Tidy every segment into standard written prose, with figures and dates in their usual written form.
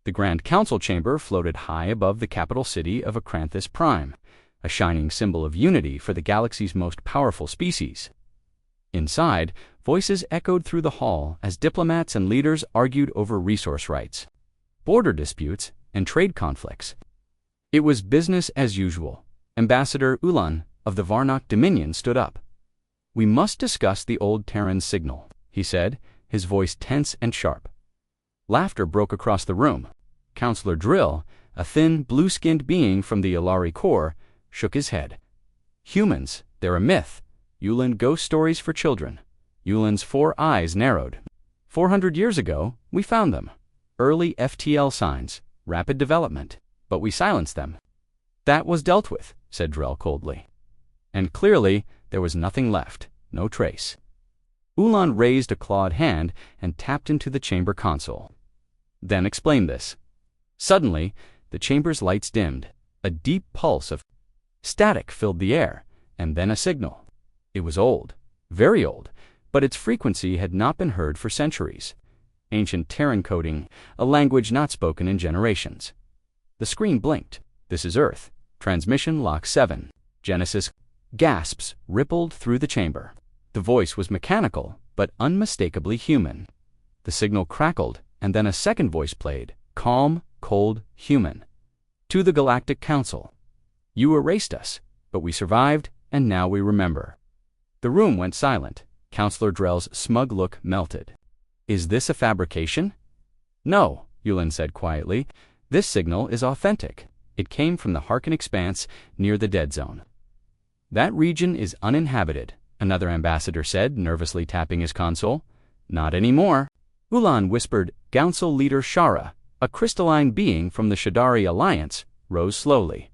The Grand Council chamber floated high above the capital city of Acranthus Prime, a shining symbol of unity for the galaxy's most powerful species. Inside, voices echoed through the hall as diplomats and leaders argued over resource rights, border disputes, and trade conflicts. It was business as usual. Ambassador Ulan of the Varnock Dominion stood up. "We must discuss the old Terran signal," he said, his voice tense and sharp. Laughter broke across the room. Counselor Drill, a thin, blue-skinned being from the Ilari Corps, shook his head. "Humans, they're a myth. Ulan ghost stories for children." Ulan's 4 eyes narrowed. 400 years ago, we found them. Early FTL signs, rapid development, but we silenced them. "That was dealt with," said Drell coldly. And clearly, there was nothing left, no trace. Ulan raised a clawed hand and tapped into the chamber console. "Then explain this." Suddenly, the chamber's lights dimmed. A deep pulse of static filled the air, and then a signal. It was old, very old, but its frequency had not been heard for centuries. Ancient Terran coding, a language not spoken in generations. The screen blinked. "This is Earth. Transmission lock 7. Genesis." Gasps rippled through the chamber. The voice was mechanical, but unmistakably human. The signal crackled, and then a second voice played, calm, cold, human. "To the Galactic Council. You erased us, but we survived, and now we remember." The room went silent. Counselor Drell's smug look melted. "Is this a fabrication?" "No," Ulan said quietly. "This signal is authentic. It came from the Harkin Expanse near the Dead Zone." "That region is uninhabited," another ambassador said, nervously tapping his console. "Not anymore." Ulan whispered. Council leader Shara, a crystalline being from the Shadari Alliance, rose slowly.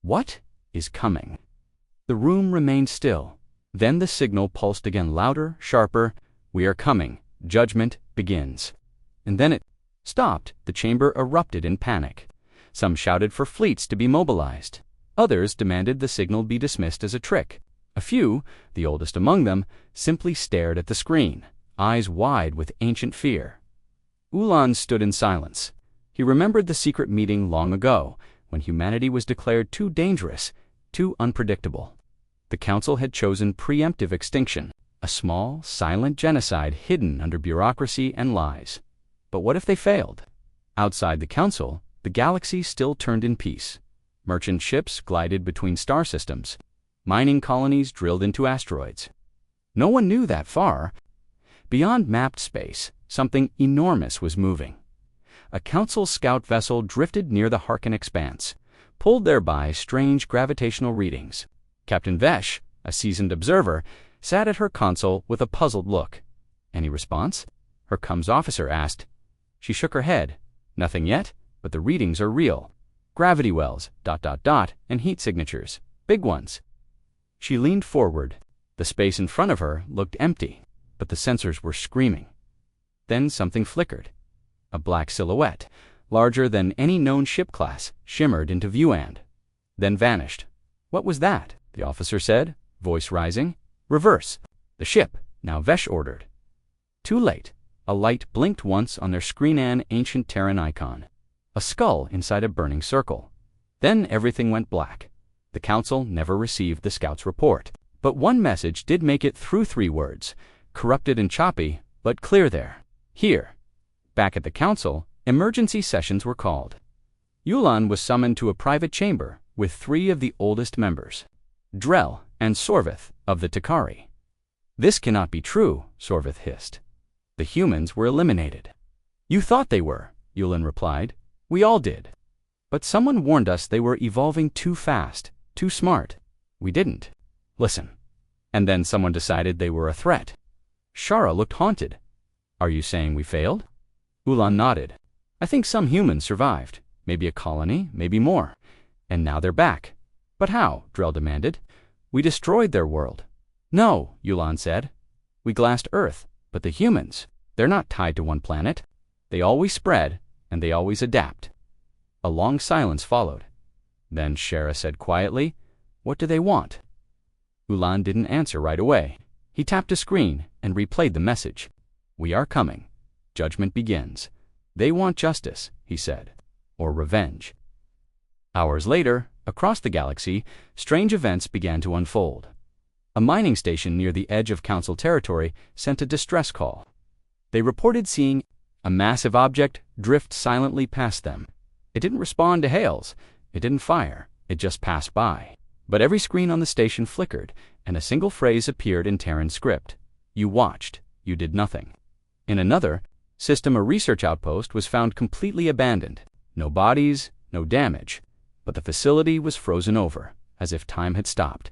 "What is coming?" The room remained still. Then the signal pulsed again, louder, sharper. "We are coming. Judgment begins." And then it stopped. The chamber erupted in panic. Some shouted for fleets to be mobilized. Others demanded the signal be dismissed as a trick. A few, the oldest among them, simply stared at the screen, eyes wide with ancient fear. Ulan stood in silence. He remembered the secret meeting long ago, when humanity was declared too dangerous, too unpredictable. The Council had chosen preemptive extinction, a small, silent genocide hidden under bureaucracy and lies. But what if they failed? Outside the Council, the galaxy still turned in peace. Merchant ships glided between star systems. Mining colonies drilled into asteroids. No one knew that far. Beyond mapped space, something enormous was moving. A Council scout vessel drifted near the Harkin Expanse, pulled there by strange gravitational readings. Captain Vesh, a seasoned observer, sat at her console with a puzzled look. "Any response?" her comms officer asked. She shook her head. "Nothing yet, but the readings are real. Gravity wells, ... and heat signatures. Big ones." She leaned forward. The space in front of her looked empty, but the sensors were screaming. Then something flickered. A black silhouette, larger than any known ship class, shimmered into view-and, then vanished. "What was that?" the officer said, voice rising. "Reverse the ship," now Vesh ordered. Too late. A light blinked once on their screen-an ancient Terran icon. A skull inside a burning circle. Then everything went black. The Council never received the scout's report. But one message did make it through 3 words, corrupted and choppy, but clear there. Here. Back at the Council, emergency sessions were called. Ulan was summoned to a private chamber with 3 of the oldest members, Drell and Sorvith of the Takari. "This cannot be true," Sorvith hissed. "The humans were eliminated." "You thought they were," Ulan replied. "We all did. But someone warned us they were evolving too fast, too smart. We didn't listen. And then someone decided they were a threat." Shara looked haunted. "Are you saying we failed?" Ulan nodded. "I think some humans survived. Maybe a colony, maybe more. And now they're back." "But how?" Drell demanded. "We destroyed their world." "No," Ulan said. "We glassed Earth, but the humans, they're not tied to one planet. They always spread, and they always adapt." A long silence followed. Then Shara said quietly, "What do they want?" Ulan didn't answer right away. He tapped a screen and replayed the message. "We are coming. Judgment begins." They want justice, he said, or revenge. Hours later, across the galaxy, strange events began to unfold. A mining station near the edge of Council territory sent a distress call. They reported seeing a massive object drift silently past them. It didn't respond to hails. It didn't fire. It just passed by. But every screen on the station flickered, and a single phrase appeared in Terran script. You watched. You did nothing. In another system, a research outpost was found completely abandoned. No bodies, no damage. But the facility was frozen over, as if time had stopped.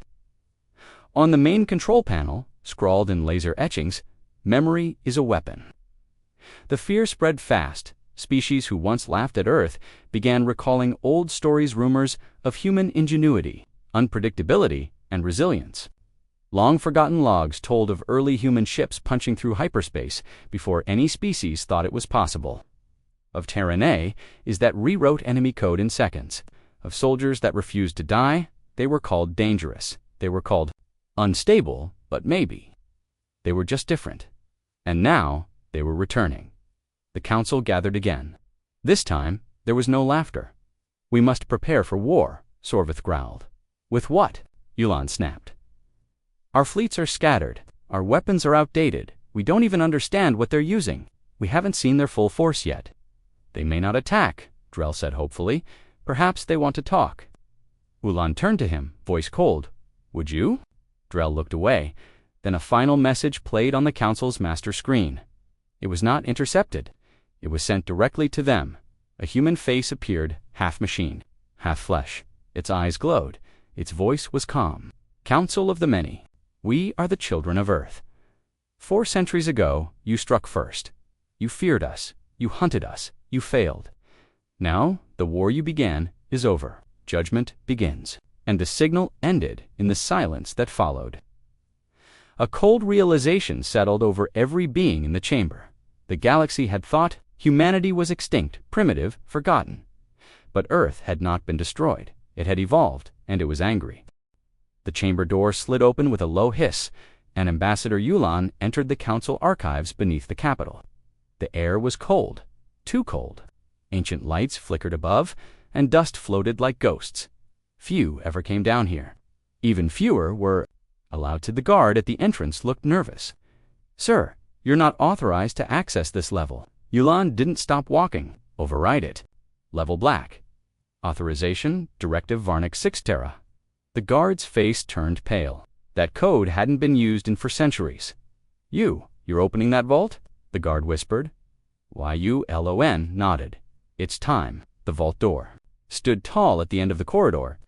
On the main control panel, scrawled in laser etchings, "Memory is a weapon." The fear spread fast. Species who once laughed at Earth began recalling old stories, rumors of human ingenuity, unpredictability, and resilience. Long-forgotten logs told of early human ships punching through hyperspace before any species thought it was possible. Of Terran is that rewrote enemy code in seconds. Of soldiers that refused to die, they were called dangerous. They were called unstable, but maybe. They were just different. And now they were returning. The council gathered again. This time, there was no laughter. "We must prepare for war," Sorvith growled. "With what?" Yulan snapped. "Our fleets are scattered. Our weapons are outdated. We don't even understand what they're using. We haven't seen their full force yet." "They may not attack," Drell said hopefully. "Perhaps they want to talk." Ulan turned to him, voice cold. "Would you?" Drell looked away. Then a final message played on the council's master screen. It was not intercepted. It was sent directly to them. A human face appeared, half machine, half flesh. Its eyes glowed. Its voice was calm. "Council of the Many, we are the children of Earth. 4 centuries ago, you struck first. You feared us. You hunted us. You failed. Now, the war you began is over. Judgment begins." And the signal ended in the silence that followed. A cold realization settled over every being in the chamber. The galaxy had thought humanity was extinct, primitive, forgotten. But Earth had not been destroyed. It had evolved, and it was angry. The chamber door slid open with a low hiss, and Ambassador Yulan entered the council archives beneath the Capitol. The air was cold, too cold. Ancient lights flickered above, and dust floated like ghosts. Few ever came down here. Even fewer were allowed to. The guard at the entrance looked nervous. "Sir, you're not authorized to access this level." Yulan didn't stop walking. "Override it. Level black. Authorization, Directive Varnic 6 Terra." The guard's face turned pale. That code hadn't been used for centuries. You're opening that vault?" the guard whispered. Yulon nodded. "It's time." The vault door stood tall at the end of the corridor.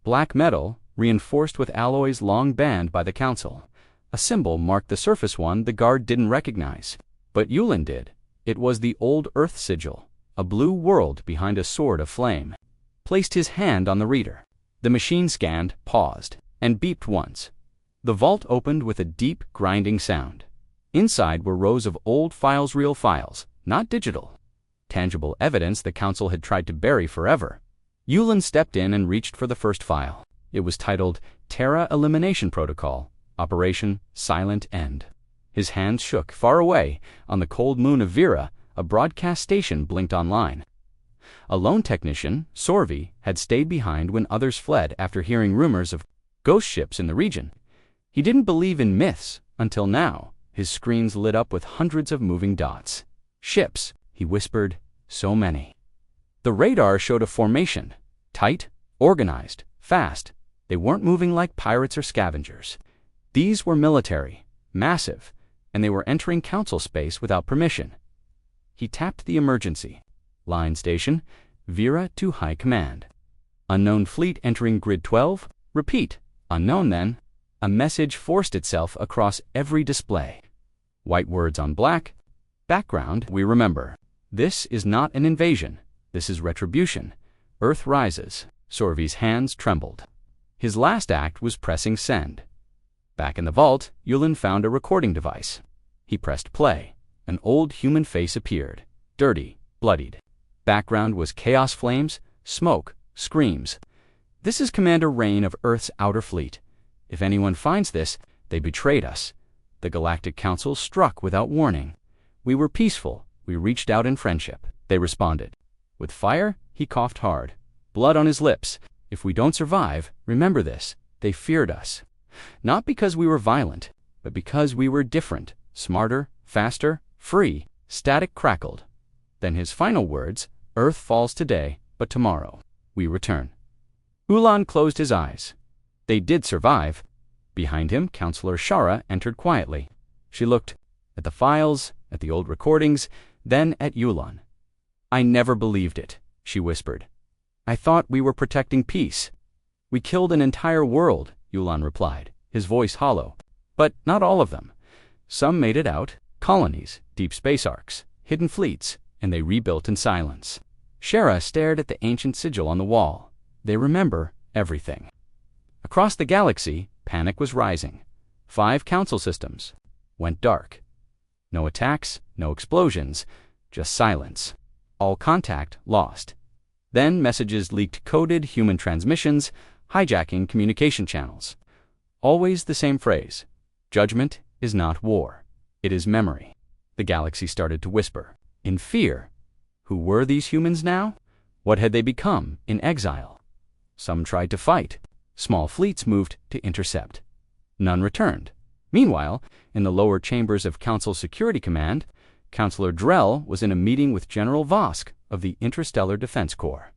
Black metal, reinforced with alloys long banned by the council. A symbol marked the surface one the guard didn't recognize. But Yulan did. It was the old Earth sigil, a blue world behind a sword of flame. Placed his hand on the reader. The machine scanned, paused, and beeped once. The vault opened with a deep, grinding sound. Inside were rows of old files, real files, not digital. Tangible evidence the council had tried to bury forever. Yulan stepped in and reached for the first file. It was titled Terra Elimination Protocol, Operation Silent End. His hands shook. Far away, on the cold moon of Vera, a broadcast station blinked online. A lone technician, Sorvi, had stayed behind when others fled after hearing rumors of ghost ships in the region. He didn't believe in myths until now. His screens lit up with hundreds of moving dots. "Ships," he whispered, "so many." The radar showed a formation. Tight, organized, fast. They weren't moving like pirates or scavengers. These were military, massive, and they were entering council space without permission. He tapped the emergency. Line station, Vera to High Command. Unknown fleet entering Grid 12. Repeat, unknown then. A message forced itself across every display. White words on black. Background, we remember. This is not an invasion. This is retribution. Earth rises. Sorvi's hands trembled. His last act was pressing send. Back in the vault, Yulan found a recording device. He pressed play. An old human face appeared. Dirty, bloodied. Background was chaos flames, smoke, screams. "This is Commander Rain of Earth's Outer Fleet. If anyone finds this, they betrayed us. The Galactic Council struck without warning. We were peaceful. We reached out in friendship. they responded. With fire, he coughed hard, blood on his lips. If we don't survive, remember this, they feared us. Not because we were violent, but because we were different, smarter, faster, free. Static crackled. Then his final words, Earth falls today, but tomorrow we return. Ulan closed his eyes. They did survive. Behind him, Counselor Shara entered quietly. She looked at the files, at the old recordings, then at Ulan. I never believed it, she whispered. I thought we were protecting peace. We killed an entire world, Ulan replied, his voice hollow. But not all of them. Some made it out, colonies, deep space arcs, hidden fleets, and they rebuilt in silence. Shara stared at the ancient sigil on the wall. They remember everything. Across the galaxy, panic was rising. 5 council systems went dark. No attacks, no explosions, just silence. All contact lost. Then messages leaked coded human transmissions, hijacking communication channels. Always the same phrase. Judgment is not war. It is memory. The galaxy started to whisper. In fear. Who were these humans now? What had they become in exile? Some tried to fight. Small fleets moved to intercept. None returned. Meanwhile, in the lower chambers of Council Security Command, Counselor Drell was in a meeting with General Vosk of the Interstellar Defense Corps.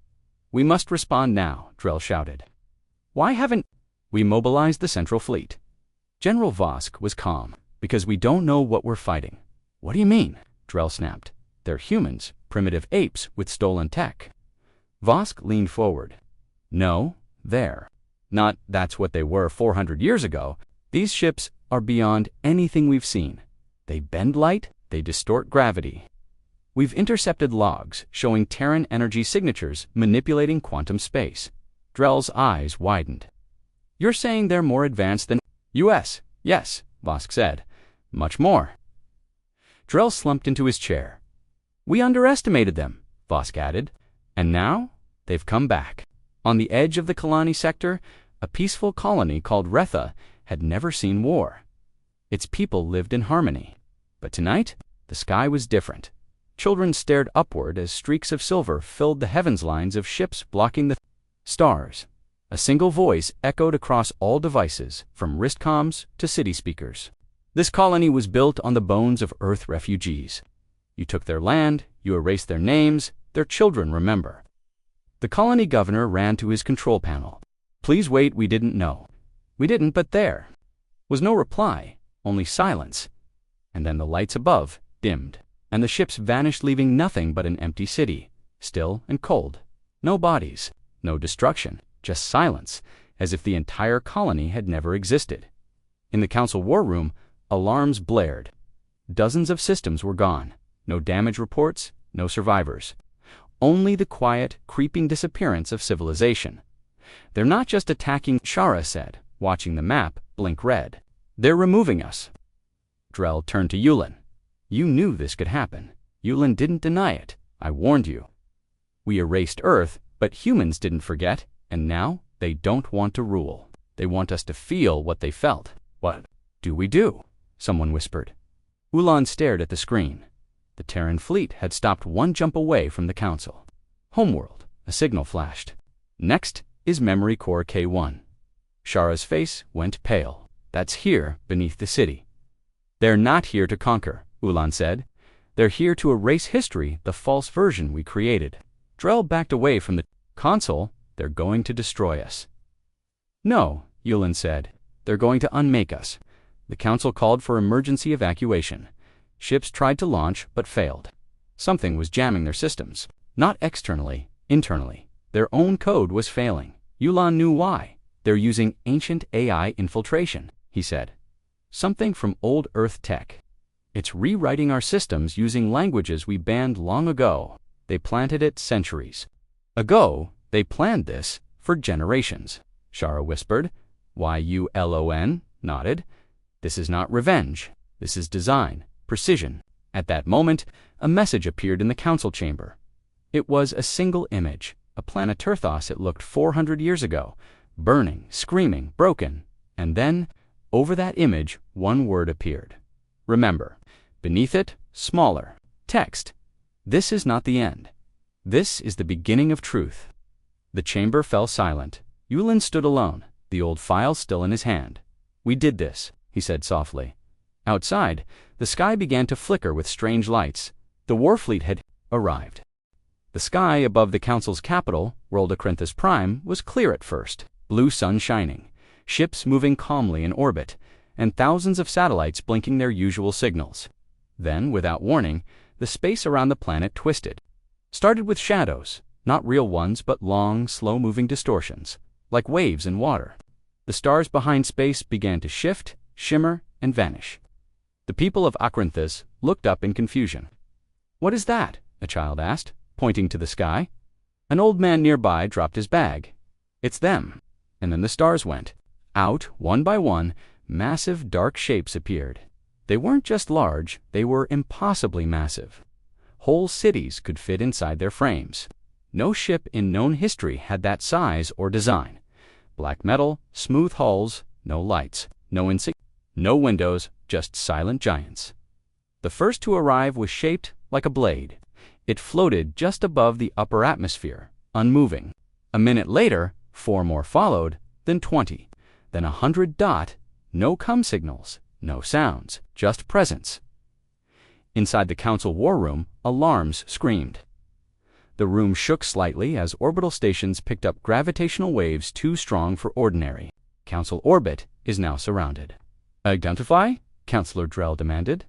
We must respond now, Drell shouted. Why haven't we mobilized the Central Fleet? General Vosk was calm. Because we don't know what we're fighting. What do you mean? Drell snapped. They're humans, primitive apes with stolen tech. Vosk leaned forward. No, they're not that's what they were 400 years ago. These ships are beyond anything we've seen. They bend light, they distort gravity. We've intercepted logs showing Terran energy signatures manipulating quantum space. Drell's eyes widened. You're saying they're more advanced than US? Yes, Vosk said. Much more. Drell slumped into his chair. We underestimated them, Vosk added. And now they've come back. On the edge of the Kalani sector, a peaceful colony called Retha had never seen war. Its people lived in harmony. But tonight, the sky was different. Children stared upward as streaks of silver filled the heavens lines of ships blocking the stars. A single voice echoed across all devices, from wristcoms to city speakers. This colony was built on the bones of Earth refugees. You took their land, you erased their names, their children remember. The colony governor ran to his control panel. Please wait, we didn't know. We didn't, but there was no reply, only silence. And then the lights above dimmed, and the ships vanished, leaving nothing but an empty city, still and cold. No bodies, no destruction, just silence, as if the entire colony had never existed. In the council war room, alarms blared. Dozens of systems were gone. No damage reports, no survivors. Only the quiet, creeping disappearance of civilization. They're not just attacking, Shara said, watching the map blink red. They're removing us. Drell turned to Ulan. You knew this could happen. Ulan didn't deny it. I warned you. We erased Earth, but humans didn't forget, and now they don't want to rule. They want us to feel what they felt. What do we do? Someone whispered. Ulan stared at the screen. The Terran fleet had stopped one jump away from the council. Homeworld, a signal flashed. Next is Memory Core K1. Shara's face went pale. That's here, beneath the city. They're not here to conquer, Ulan said. They're here to erase history, the false version we created. Drell backed away from the console. They're going to destroy us. No, Ulan said. They're going to unmake us. The council called for emergency evacuation. Ships tried to launch, but failed. Something was jamming their systems. Not externally, internally. Their own code was failing. Ulan knew why. They're using ancient AI infiltration, he said. Something from old Earth tech. It's rewriting our systems using languages we banned long ago. They planted it centuries ago. They planned this for generations, Shara whispered. Yulon nodded. This is not revenge. This is design, precision. At that moment, a message appeared in the council chamber. It was a single image, a planet Turthos it looked 400 years ago, burning, screaming, broken. And then, over that image, one word appeared. Remember. Beneath it, smaller, text. This is not the end. This is the beginning of truth. The chamber fell silent. Yulin stood alone, the old file still in his hand. We did this, he said softly. Outside, the sky began to flicker with strange lights. The Warfleet had arrived. The sky above the Council's capital, World Acranthus Prime, was clear at first, blue sun shining, ships moving calmly in orbit, and thousands of satellites blinking their usual signals. Then, without warning, the space around the planet twisted. Started with shadows, not real ones but long, slow-moving distortions, like waves in water. The stars behind space began to shift, shimmer, and vanish. The people of Acranthus looked up in confusion. "What is that?" a child asked, pointing to the sky. An old man nearby dropped his bag. "It's them." And then the stars went. Out, one by one, massive dark shapes appeared. They weren't just large, they were impossibly massive. Whole cities could fit inside their frames. No ship in known history had that size or design. Black metal, smooth hulls, no lights, no windows, just silent giants. The first to arrive was shaped like a blade. It floated just above the upper atmosphere, unmoving. A minute later, 4 more followed, then 20, then 100. No come signals, no sounds, just presence. Inside the Council war room, alarms screamed. The room shook slightly as orbital stations picked up gravitational waves too strong for ordinary. Council orbit is now surrounded. "Identify?" Councillor Drell demanded.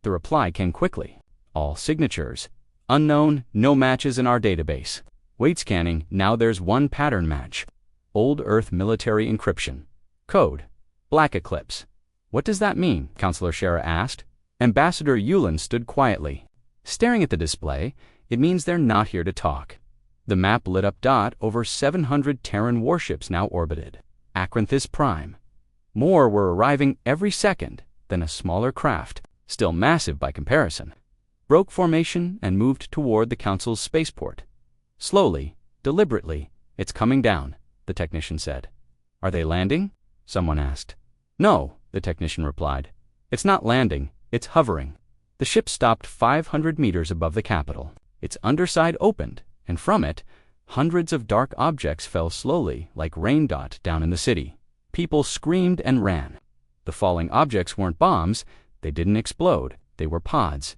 The reply came quickly. "All signatures. Unknown, no matches in our database. Wait scanning, now there's one pattern match. Old Earth military encryption. Code. Black Eclipse." "What does that mean?" Councillor Shara asked. Ambassador Yulin stood quietly. Staring at the display, it means they're not here to talk. The map lit up. Over 700 Terran warships now orbited. Acranthus Prime. More were arriving every second, then a smaller craft, still massive by comparison, broke formation and moved toward the Council's spaceport. Slowly, deliberately, "It's coming down," the technician said. "Are they landing?" someone asked. "No," the technician replied. "It's not landing, it's hovering." The ship stopped 500 meters above the capital. Its underside opened, and from it, hundreds of dark objects fell slowly like rain down in the city. People screamed and ran. The falling objects weren't bombs, they didn't explode, they were pods.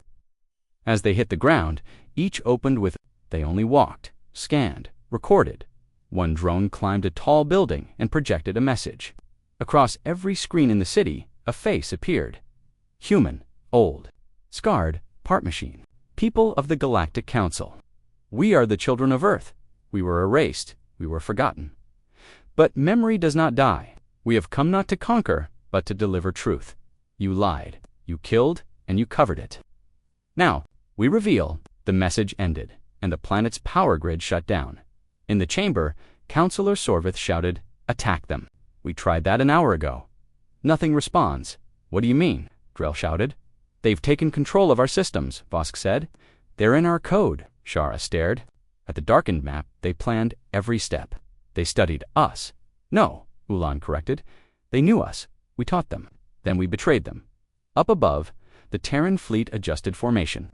As they hit the ground, each opened with, they only walked, scanned, recorded. One drone climbed a tall building and projected a message. Across every screen in the city, a face appeared. Human, old, scarred, part machine. People of the Galactic Council. We are the children of Earth. We were erased. We were forgotten. But memory does not die. We have come not to conquer, but to deliver truth. You lied, you killed, and you covered it. Now, we reveal, the message ended, and the planet's power grid shut down. In the chamber, Councillor Sorvith shouted, "Attack them. We tried that an hour ago." Nothing responds. "What do you mean?" Drell shouted. "They've taken control of our systems," Vosk said. "They're in our code," Shara stared. At the darkened map, they planned every step. They studied us. "No," Ulan corrected. "They knew us. We taught them. Then we betrayed them." Up above, the Terran fleet adjusted formation.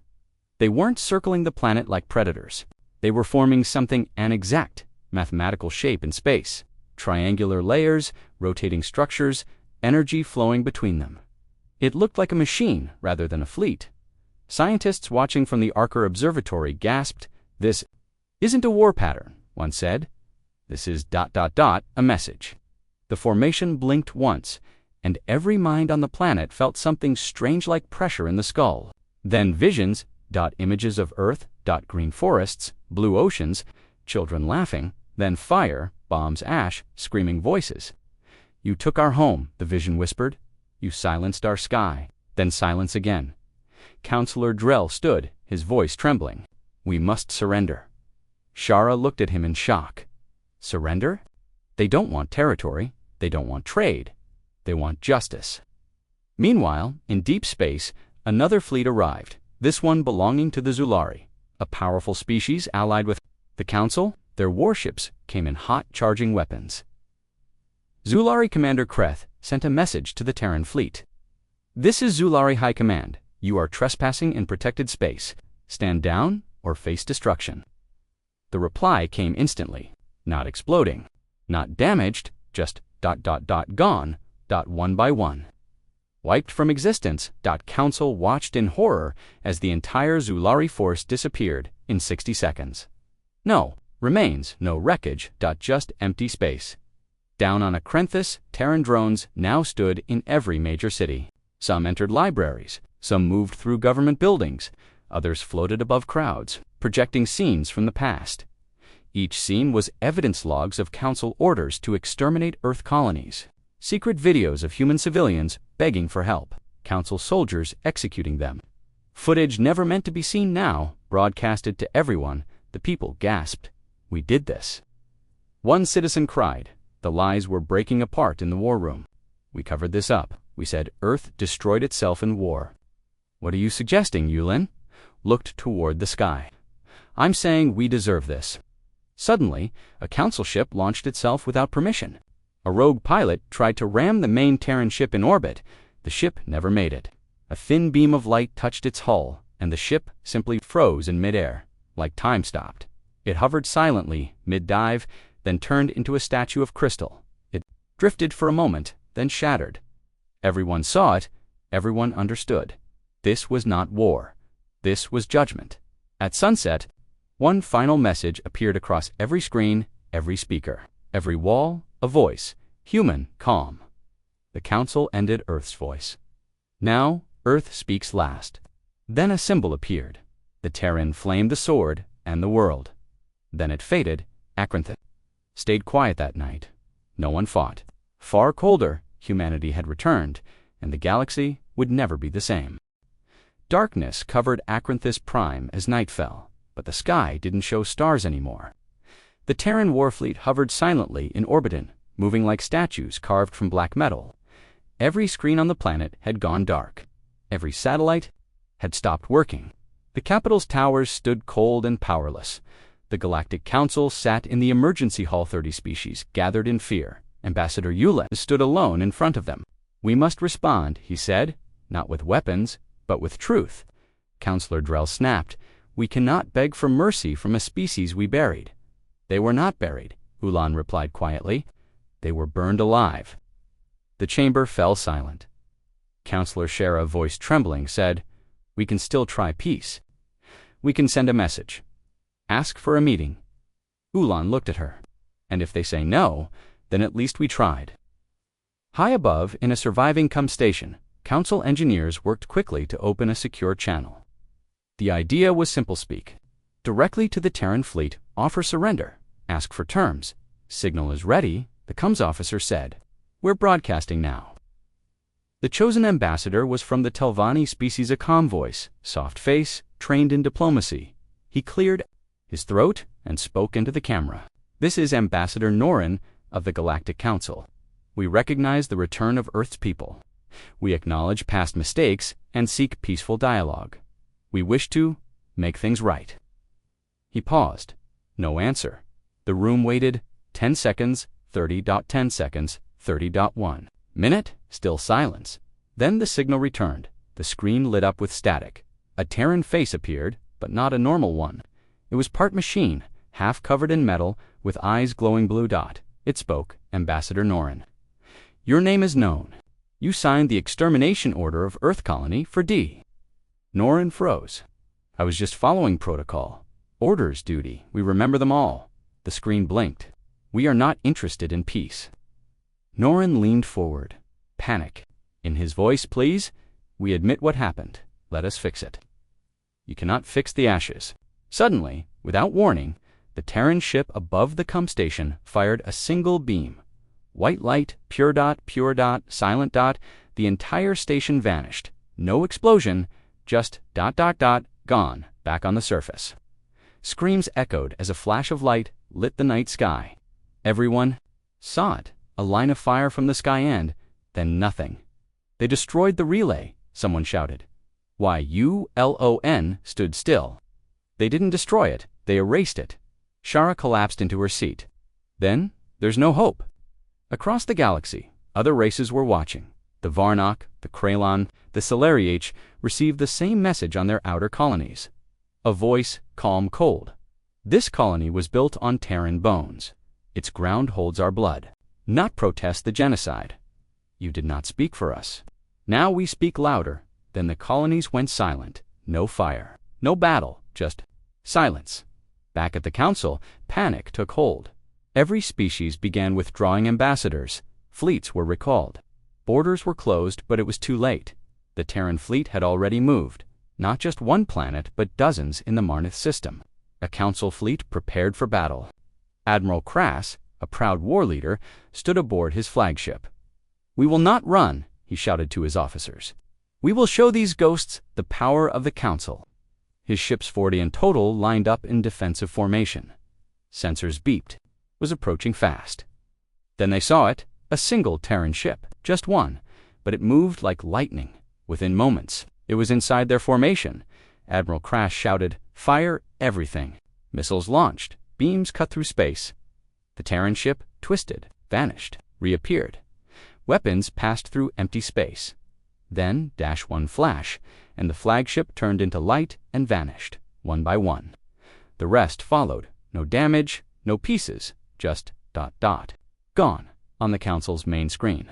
They weren't circling the planet like predators. They were forming something an exact, mathematical shape in space. Triangular layers, rotating structures, energy flowing between them. It looked like a machine rather than a fleet. Scientists watching from the Archer Observatory gasped, "This isn't a war pattern," one said. "This is ... a message." The formation blinked once, and every mind on the planet felt something strange like pressure in the skull. Then visions, images of Earth, green forests, blue oceans, children laughing, then fire, bombs, ash, screaming voices. "You took our home," the vision whispered. "You silenced our sky." Then silence again. Councillor Drell stood, his voice trembling. "We must surrender." Shara looked at him in shock. Surrender? They don't want territory. They don't want trade. They want justice. Meanwhile, in deep space, another fleet arrived, this one belonging to the Zulari, a powerful species allied with the Council. Their warships came in hot charging weapons. Zulari Commander Kreth sent a message to the Terran fleet. "This is Zulari High Command. You are trespassing in protected space. Stand down or face destruction. The reply came instantly. Not exploding, not damaged, just ... gone, ... one by one. Wiped from existence. Council watched in horror as the entire Zulari force disappeared in 60 seconds. No remains, no wreckage. Just empty space. Down on Acranthus, Terran drones now stood in every major city. Some entered libraries, some moved through government buildings, others floated above crowds, projecting scenes from the past. Each scene was evidence logs of Council orders to exterminate Earth colonies. Secret videos of human civilians begging for help. Council soldiers executing them. Footage never meant to be seen now, broadcasted to everyone. The people gasped. We did this. One citizen cried. The lies were breaking apart in the war room. We covered this up. We said Earth destroyed itself in war. What are you suggesting, Yulin? Looked toward the sky. I'm saying we deserve this. Suddenly, a Council ship launched itself without permission. A rogue pilot tried to ram the main Terran ship in orbit. The ship never made it. A thin beam of light touched its hull, and the ship simply froze in midair, like time stopped. It hovered silently, mid-dive, then turned into a statue of crystal. It drifted for a moment, then shattered. Everyone saw it. Everyone understood. This was not war. This was judgment. At sunset, one final message appeared across every screen, every speaker, every wall, a voice, human, calm. The Council ended Earth's voice. Now, Earth speaks last. Then a symbol appeared. The Terran flamed the sword and the world. Then it faded. Acranthus stayed quiet that night. No one fought. Far colder, humanity had returned, and the galaxy would never be the same. Darkness covered Acranthus Prime as night fell, but the sky didn't show stars anymore. The Terran Warfleet hovered silently in Orbiton, moving like statues carved from black metal. Every screen on the planet had gone dark. Every satellite had stopped working. The capital's towers stood cold and powerless. The Galactic Council sat in the emergency hall. 30 species gathered in fear. Ambassador Yulin stood alone in front of them. We must respond, he said, not with weapons, but with truth. Counselor Drell snapped. We cannot beg for mercy from a species we buried. They were not buried, Ulan replied quietly. They were burned alive. The chamber fell silent. Counselor Shara, voice trembling, said, We can still try peace. We can send a message. Ask for a meeting. Ulan looked at her. And if they say no, then at least we tried. High above, in a surviving station, Council engineers worked quickly to open a secure channel. The idea was simple speak. Directly to the Terran fleet, offer surrender. Ask for terms. Signal is ready, the comms officer said. We're broadcasting now. The chosen ambassador was from the Telvanni species, a calm voice, soft face, trained in diplomacy. He cleared his throat and spoke into the camera. This is Ambassador Norin of the Galactic Council. We recognize the return of Earth's people. We acknowledge past mistakes and seek peaceful dialogue. We wish to make things right. He paused. No answer. The room waited. 10 seconds, 30.10 seconds, 30.1 minute, still silence. Then the signal returned. The screen lit up with static. A Terran face appeared, but not a normal one. It was part machine, half covered in metal, with eyes glowing blue dot. It spoke, Ambassador Norin. Your name is known. You signed the extermination order of Earth Colony for D. Norin froze. I was just following protocol. Orders, duty, we remember them all. The screen blinked. We are not interested in peace. Norin leaned forward. Panic. In his voice, please. We admit what happened. Let us fix it. You cannot fix the ashes. Suddenly, without warning, the Terran ship above the station fired a single beam. White light, pure dot, silent dot. The entire station vanished. No explosion, just ... gone, back on the surface. Screams echoed as a flash of light lit the night sky. Everyone saw it, a line of fire from the sky and then nothing. They destroyed the relay, someone shouted. Why, ULON stood still. They didn't destroy it, they erased it. Shara collapsed into her seat. Then, there's no hope. Across the galaxy, other races were watching. The Varnok, the Kralon, the Celeriach received the same message on their outer colonies. A voice, calm, cold. This colony was built on Terran bones. Its ground holds our blood. Not protest the genocide. You did not speak for us. Now we speak louder. Then the colonies went silent. No fire. No battle. Just silence. Back at the council, panic took hold. Every species began withdrawing ambassadors. Fleets were recalled. Borders were closed, but it was too late. The Terran fleet had already moved. Not just one planet, but dozens in the Marnith system. A council fleet prepared for battle. Admiral Crass, a proud war leader, stood aboard his flagship. "We will not run," he shouted to his officers. "We will show these ghosts the power of the council." His ships, 40 in total, lined up in defensive formation. Sensors beeped. It was approaching fast. Then they saw it, a single Terran ship, just one, but it moved like lightning. Within moments, it was inside their formation. Admiral Crash shouted, "Fire everything." Missiles launched. Beams cut through space. The Terran ship twisted, vanished, reappeared. Weapons passed through empty space. Then -1 flash, and the flagship turned into light and vanished, one by one. The rest followed. No damage, no pieces, just ... gone on the council's main screen.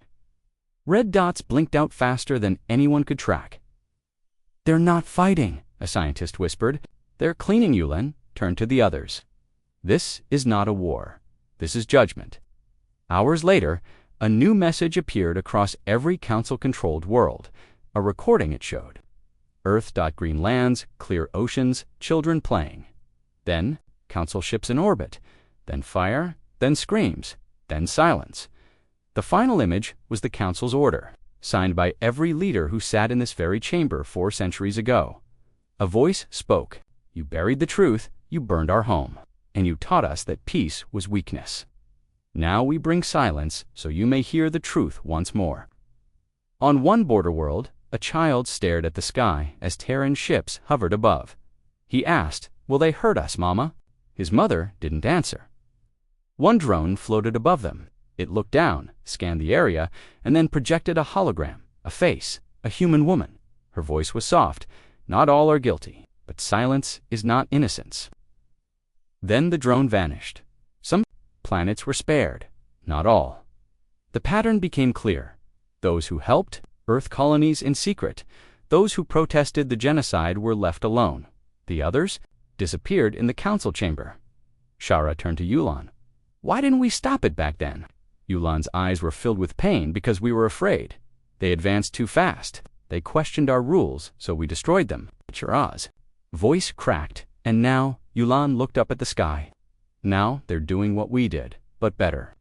Red dots blinked out faster than anyone could track. "They're not fighting," a scientist whispered. "They're cleaning," Yulin turned to the others. "This is not a war. This is judgment." Hours later, a new message appeared across every council-controlled world. A recording it showed. Earth. Green lands, clear oceans, children playing. Then, council ships in orbit. Then fire, then screams, then silence. The final image was the council's order, signed by every leader who sat in this very chamber 4 centuries ago. A voice spoke. "You buried the truth, you burned our home, and you taught us that peace was weakness. Now we bring silence so you may hear the truth once more." On one border world, a child stared at the sky as Terran ships hovered above. He asked, "Will they hurt us, Mama?" His mother didn't answer. One drone floated above them. It looked down, scanned the area, and then projected a hologram, a face, a human woman. Her voice was soft. "Not all are guilty, but silence is not innocence." Then the drone vanished. Some planets were spared, not all. The pattern became clear. Those who helped Earth colonies in secret, those who protested the genocide were left alone. The others disappeared in the council chamber. Shara turned to Yulan. "Why didn't we stop it back then?" Yulan's eyes were filled with pain because we were afraid. They advanced too fast. They questioned our rules, so we destroyed them. Shiraz. Voice cracked, and now Yulan looked up at the sky. Now they're doing what we did, but better.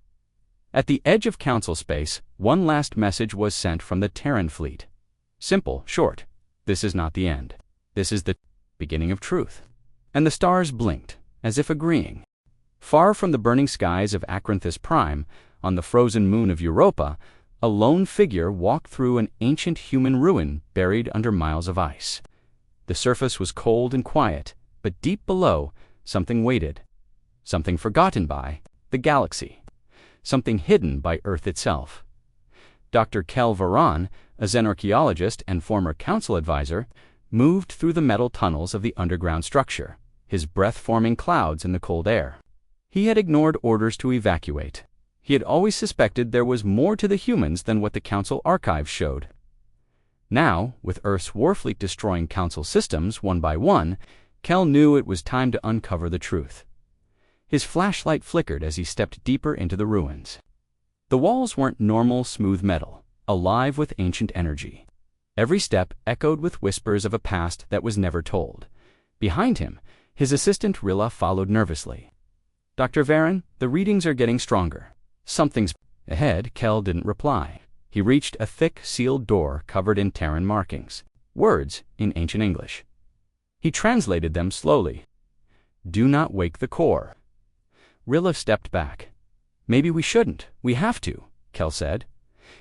At the edge of council space, one last message was sent from the Terran fleet. Simple, short. This is not the end. This is the beginning of truth. And the stars blinked, as if agreeing. Far from the burning skies of Acranthus Prime, on the frozen moon of Europa, a lone figure walked through an ancient human ruin buried under miles of ice. The surface was cold and quiet, but deep below, something waited. Something forgotten by the galaxy. Something hidden by Earth itself. Dr. Kel Varan, a xenarchaeologist and former council advisor, moved through the metal tunnels of the underground structure, his breath forming clouds in the cold air. He had ignored orders to evacuate. He had always suspected there was more to the humans than what the council archives showed. Now, with Earth's Warfleet destroying council systems one by one, Kel knew it was time to uncover the truth. His flashlight flickered as he stepped deeper into the ruins. The walls weren't normal, smooth metal, alive with ancient energy. Every step echoed with whispers of a past that was never told. Behind him, his assistant Rilla followed nervously. "Dr. Varan, the readings are getting stronger. Something's ahead." Kel didn't reply. He reached a thick, sealed door covered in Terran markings, words in ancient English. He translated them slowly. "Do not wake the core." Rilla stepped back. "Maybe we shouldn't. We have to," Kel said.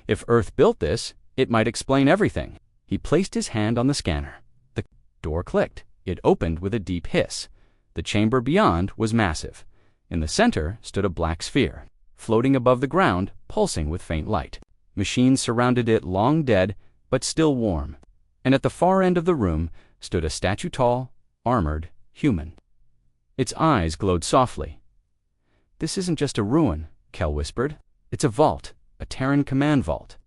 "If Earth built this, it might explain everything." He placed his hand on the scanner. The door clicked. It opened with a deep hiss. The chamber beyond was massive. In the center stood a black sphere, floating above the ground, pulsing with faint light. Machines surrounded it, long dead, but still warm. And at the far end of the room stood a statue tall, armored, human. Its eyes glowed softly. "This isn't just a ruin," Kel whispered. "It's a vault, a Terran command vault."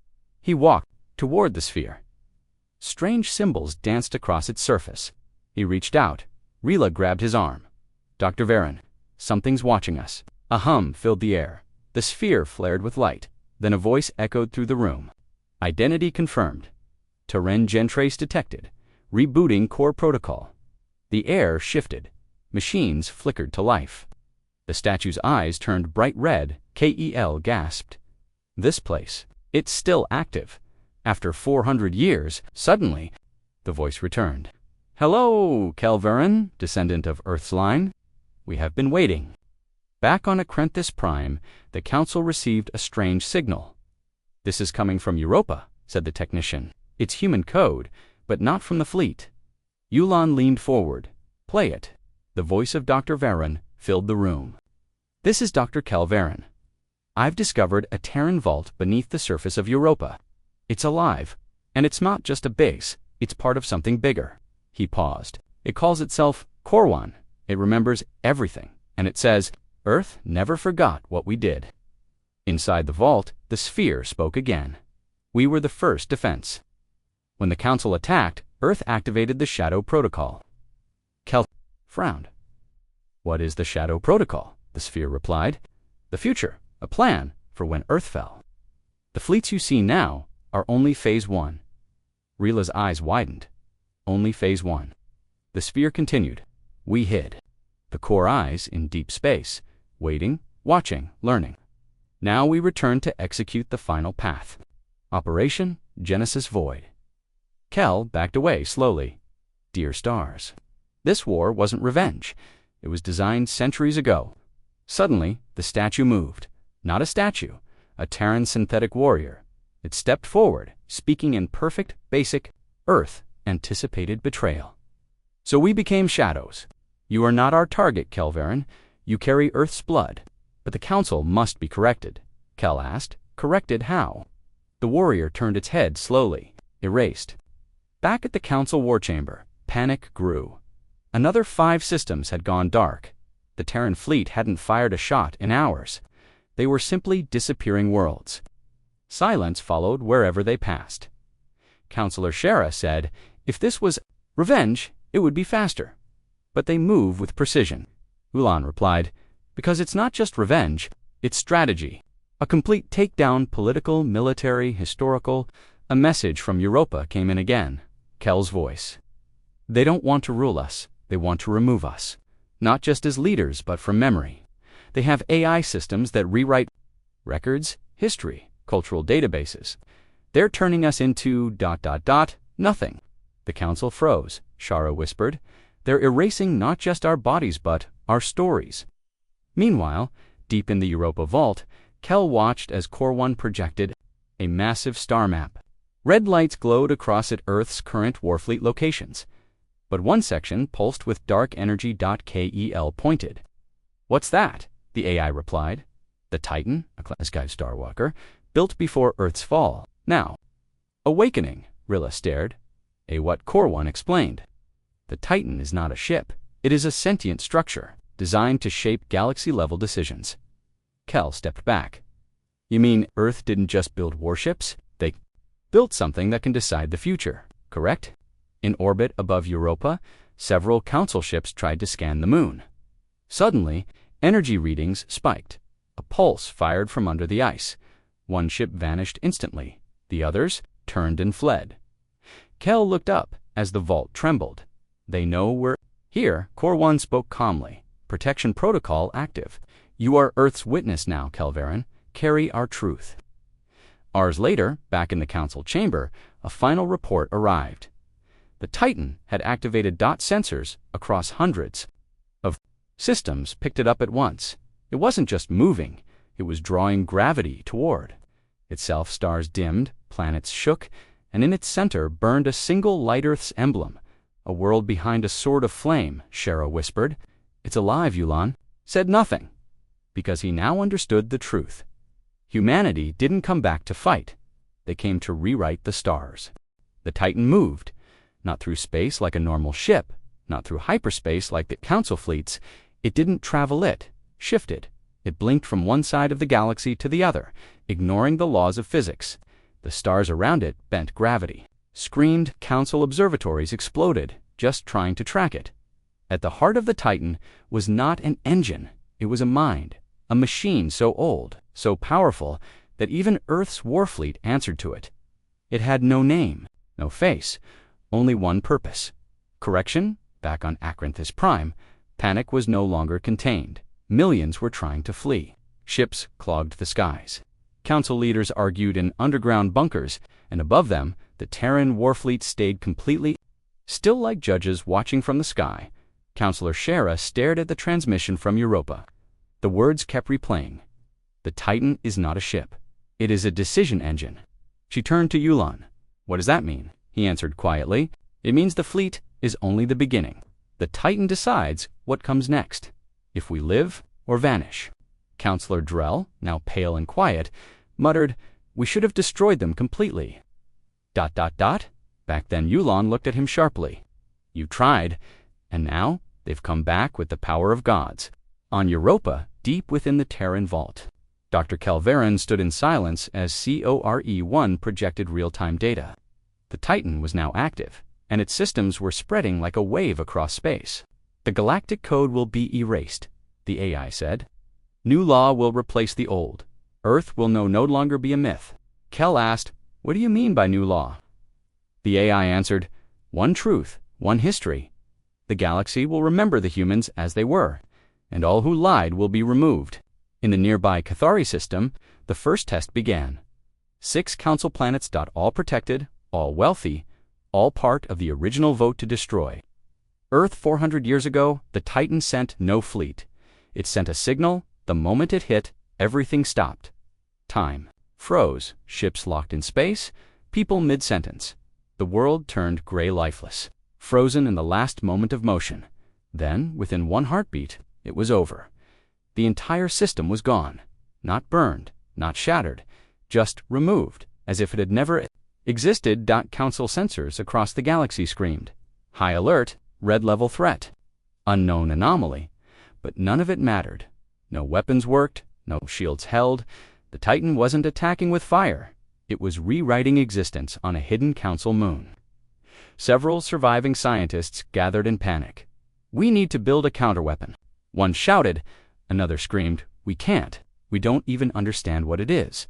He walked toward the sphere. Strange symbols danced across its surface. He reached out. Rila grabbed his arm. "Dr. Varen, something's watching us." A hum filled the air. The sphere flared with light. Then a voice echoed through the room. "Identity confirmed. Terran gentrace detected. Rebooting core protocol." The air shifted. Machines flickered to life. The statue's eyes turned bright red. Kel gasped. "This place, it's still active. After 400 years, suddenly," the voice returned. "Hello, Kel Varen, descendant of Earth's line. We have been waiting." Back on Acranthus Prime, the Council received a strange signal. "This is coming from Europa," said the technician. "It's human code, but not from the fleet." Yulan leaned forward. "Play it." The voice of Dr. Varen filled the room. "This is Dr. Kel Varen. I've discovered a Terran vault beneath the surface of Europa. It's alive, and it's not just a base, it's part of something bigger." He paused. "It calls itself Corwan. It remembers everything, and it says, 'Earth never forgot what we did.'" Inside the vault, the sphere spoke again. "We were the first defense. When the Council attacked, Earth activated the Shadow Protocol." Kel frowned. "What is the Shadow Protocol?" the sphere replied. "The future, a plan for when Earth fell. The fleets you see now are only Phase 1. Rila's eyes widened. "Only Phase 1. The sphere continued. "We hid. The core eyes in deep space, waiting, watching, learning. Now we return to execute the final path. Operation Genesis Void." Kel backed away slowly. "Dear stars. This war wasn't revenge. It was designed centuries ago." Suddenly, the statue moved. Not a statue, a Terran synthetic warrior. It stepped forward, speaking in perfect, basic, Earth-anticipated betrayal. "So we became shadows. You are not our target, Kel Varen. You carry Earth's blood. But the Council must be corrected." Kel asked. "Corrected how?" The warrior turned its head slowly, erased. Back at the Council war chamber, panic grew. Another 5 systems had gone dark. The Terran fleet hadn't fired a shot in hours. They were simply disappearing worlds. Silence followed wherever they passed. Counselor Shara said, "If this was revenge, it would be faster. But they move with precision." Ulan replied, "Because it's not just revenge, it's strategy. A complete takedown, political, military, historical." A message from Europa came in again. Kel's voice. "They don't want to rule us. They want to remove us. Not just as leaders, but from memory. They have AI systems that rewrite records, history, cultural databases. They're turning us into ... nothing." The Council froze. Shara whispered. "They're erasing not just our bodies, but our stories." Meanwhile, deep in the Europa vault, Kel watched as Corwan projected a massive star map. Red lights glowed across at Earth's current Warfleet locations. But one section pulsed with dark energy. Kel pointed. "What's that?" the AI replied. "The Titan, a classified starwalker, built before Earth's fall. Now." "Awakening," Rila stared. What Corwan explained. "The Titan is not a ship. It is a sentient structure, designed to shape galaxy-level decisions." Kel stepped back. "You mean Earth didn't just build warships? They built something that can decide the future, correct?" In orbit above Europa, several Council ships tried to scan the moon. Suddenly, energy readings spiked. A pulse fired from under the ice. One ship vanished instantly. The others turned and fled. Kel looked up as the vault trembled. "They know we're here." Corwan spoke calmly. "Protection protocol active. You are Earth's witness now, Kel Varen. Carry our truth." Hours later, back in the Council chamber, a final report arrived. The Titan had activated dot sensors across hundreds of systems, picked it up at once. It wasn't just moving, it was drawing gravity toward itself. Stars dimmed, planets shook, and in its center burned a single light Earth's emblem. "A world behind a sword of flame," Shara whispered. "It's alive," Yulan said nothing, because he now understood the truth. Humanity didn't come back to fight. They came to rewrite the stars. The Titan moved, not through space like a normal ship, not through hyperspace like the Council fleets. It didn't travel, it shifted. It blinked from one side of the galaxy to the other, ignoring the laws of physics. The stars around it bent gravity. Screamed Council observatories exploded, just trying to track it. At the heart of the Titan was not an engine, it was a mind, a machine so old, so powerful, that even Earth's Warfleet answered to it. It had no name, no face, only one purpose. Correction, back on Acranthus Prime, panic was no longer contained. Millions were trying to flee. Ships clogged the skies. Council leaders argued in underground bunkers, and above them, the Terran Warfleet stayed completely still like judges watching from the sky. Counselor Shara stared at the transmission from Europa. The words kept replaying. The Titan is not a ship. It is a decision engine. She turned to Yulan. What does that mean? He answered quietly. It means the fleet is only the beginning. The Titan decides what comes next, if we live or vanish. Counselor Drell, now pale and quiet, muttered, "We should have destroyed them completely." ... Back then Yulan looked at him sharply. You tried, and now they've come back with the power of gods. On Europa, deep within the Terran vault. Dr. Calverin stood in silence as CORE-1 projected real-time data. The Titan was now active, and its systems were spreading like a wave across space. The galactic code will be erased, the AI said. New law will replace the old. Earth will no longer be a myth. Kel asked, "What do you mean by new law?" The AI answered, "One truth, one history. The galaxy will remember the humans as they were, and all who lied will be removed." In the nearby Cathari system, the first test began. 6 council planets, all protected, all wealthy, all part of the original vote to destroy. Earth 400 years ago, the Titan sent no fleet. It sent a signal. The moment it hit, everything stopped. Time froze, ships locked in space, people mid-sentence. The world turned gray, lifeless, frozen in the last moment of motion. Then, within one heartbeat, it was over. The entire system was gone. Not burned, not shattered, just removed, as if it had never existed. Council sensors across the galaxy screamed. High alert, red level threat. Unknown anomaly. But none of it mattered. No weapons worked, no shields held. The Titan wasn't attacking with fire. It was rewriting existence on a hidden council moon. Several surviving scientists gathered in panic. "We need to build a counterweapon." One shouted. Another screamed, "We can't. We don't even understand what it is."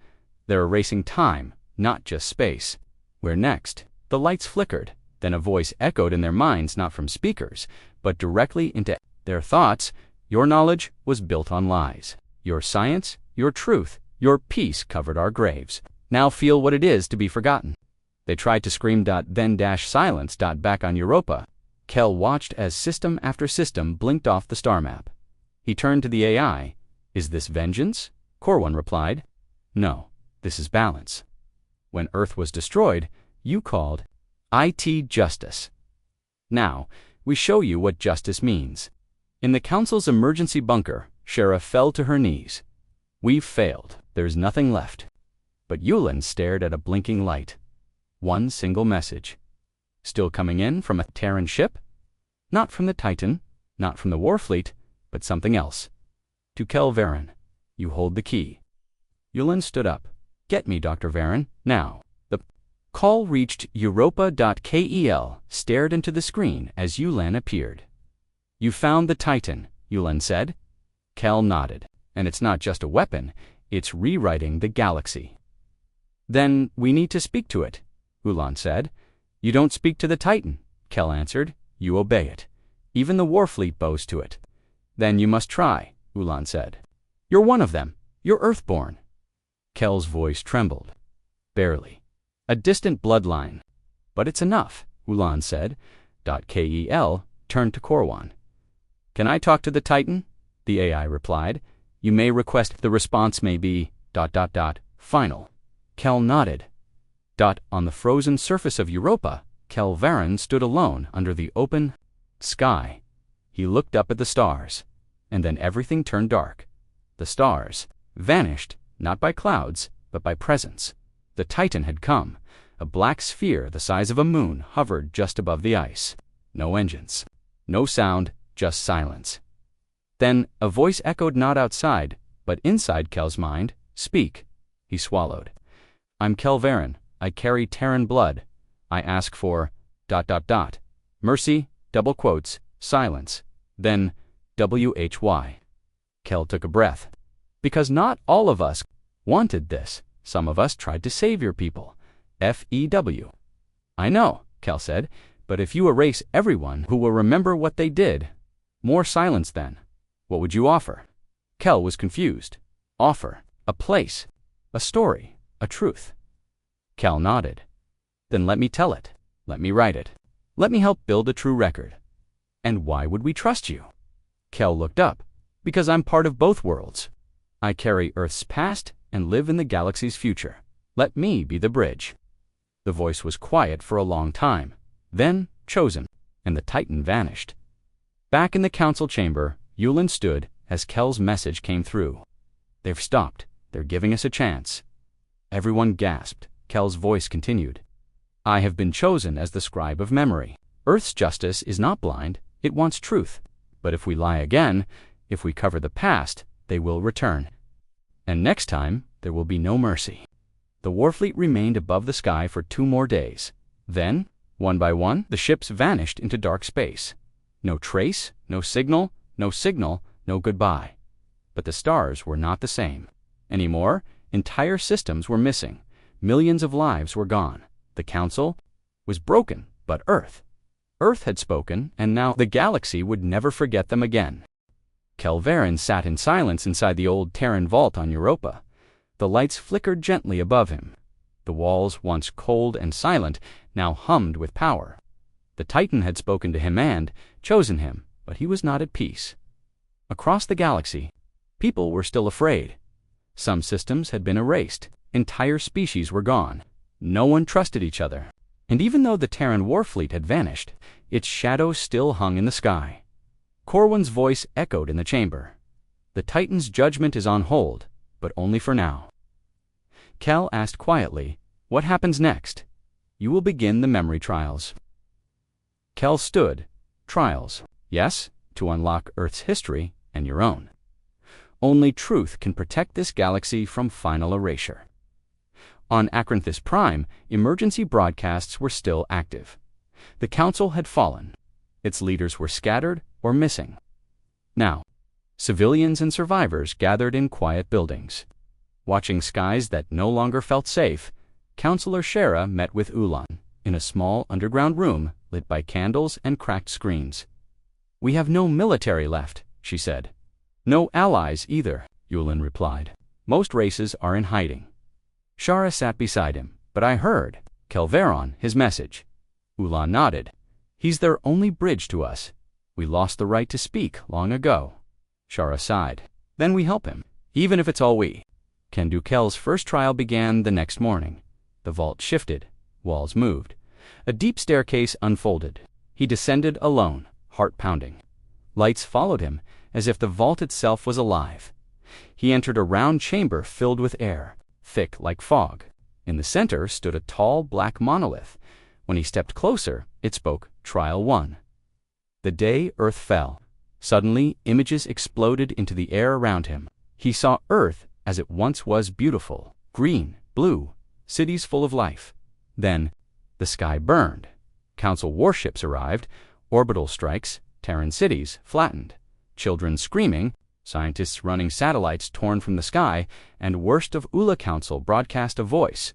They're erasing time, not just space. Where next? The lights flickered. Then a voice echoed in their minds, not from speakers, but directly into their thoughts. Your knowledge was built on lies. Your science, your truth, your peace covered our graves. Now feel what it is to be forgotten. They tried to scream. Then silence. Back on Europa, Kel watched as system after system blinked off the star map. He turned to the AI. "Is this vengeance?" Corwin replied. "No, this is balance. When Earth was destroyed, you called IT justice. Now, we show you what justice means." In the Council's emergency bunker, Shara fell to her knees. "We've failed. There's nothing left." But Yulan stared at a blinking light. One single message. Still coming in from a Terran ship? Not from the Titan, not from the Warfleet, but something else. To Kel Varen, "You hold the key." Yulan stood up. "Get me, Dr. Varen, now." The call reached Europa. Kel stared into the screen as Yulan appeared. "You found the Titan," Yulan said. Kel nodded. "And it's not just a weapon, it's rewriting the galaxy." "Then we need to speak to it," Yulan said. "You don't speak to the Titan," Kel answered. "You obey it. Even the Warfleet bows to it." "Then you must try," Yulan said. "You're one of them. You're Earthborn." Kel's voice trembled. "Barely. A distant bloodline. But it's enough," Yulan said. Kel turned to Corwan. "Can I talk to the Titan?" The AI replied. "You may request. The response may be ... final." Kel nodded. On the frozen surface of Europa, Kel Varen stood alone under the open sky. He looked up at the stars, and then everything turned dark. The stars vanished, not by clouds, but by presence. The Titan had come. A black sphere the size of a moon hovered just above the ice. No engines, No sound, just silence. Then a voice echoed not outside, but inside Kel's mind. Speak. He swallowed. I'm Kel Varen. I carry Terran blood. I ask for ... Mercy, double quotes, silence. Then WHY. Kel took a breath. Because not all of us wanted this. Some of us tried to save your people. FEW. I know, Kel said, but if you erase everyone who will remember what they did. More silence then. What would you offer? Kel was confused. Offer. A place. A story. A truth. Kel nodded. Then let me tell it. Let me write it. Let me help build a true record. And why would we trust you? Kel looked up. Because I'm part of both worlds. I carry Earth's past and live in the galaxy's future. Let me be the bridge. The voice was quiet for a long time, then chosen, and the Titan vanished. Back in the council chamber, Yulin stood as Kel's message came through. They've stopped. They're giving us a chance. Everyone gasped. Kel's voice continued. I have been chosen as the scribe of memory. Earth's justice is not blind. It wants truth. But if we lie again, if we cover the past, they will return. And next time, there will be no mercy. The Warfleet remained above the sky for 2 more days. Then, one by one, the ships vanished into dark space. No trace, no signal, no goodbye. But the stars were not the same. Anymore, entire systems were missing. Millions of lives were gone. The council was broken, but Earth had spoken, and now the galaxy would never forget them again. Kel Varen sat in silence inside the old Terran vault on Europa. The lights flickered gently above him. The walls, once cold and silent, now hummed with power. The Titan had spoken to him and chosen him, but he was not at peace. Across the galaxy, people were still afraid. Some systems had been erased. Entire species were gone. No one trusted each other. And even though the Terran Warfleet had vanished, its shadow still hung in the sky. Corwin's voice echoed in the chamber. The Titan's judgment is on hold, but only for now. Kel asked quietly, what happens next? You will begin the memory trials. Kel stood. Trials. Yes, to unlock Earth's history and your own. Only truth can protect this galaxy from final erasure. On Acranthus Prime, emergency broadcasts were still active. The council had fallen. Its leaders were scattered or missing. Now, civilians and survivors gathered in quiet buildings. Watching skies that no longer felt safe, Councillor Shara met with Ulan in a small underground room lit by candles and cracked screens. We have no military left, she said. No allies either, Ulan replied. Most races are in hiding. Shara sat beside him. But I heard, Kel Varen, his message. Ulan nodded. He's their only bridge to us. We lost the right to speak long ago. Shara sighed. Then we help him, even if it's all we can do. Kel's first trial began the next morning. The vault shifted. Walls moved. A deep staircase unfolded. He descended alone, heart pounding. Lights followed him, as if the vault itself was alive. He entered a round chamber filled with air, thick like fog. In the center stood a tall black monolith. When he stepped closer, it spoke, Trial 1. The day Earth fell. Suddenly, images exploded into the air around him. He saw Earth as it once was, beautiful, green, blue, cities full of life. Then, the sky burned. Council warships arrived, orbital strikes, Terran cities flattened, children screaming, scientists running satellites torn from the sky, and worst of Ula Council broadcast a voice.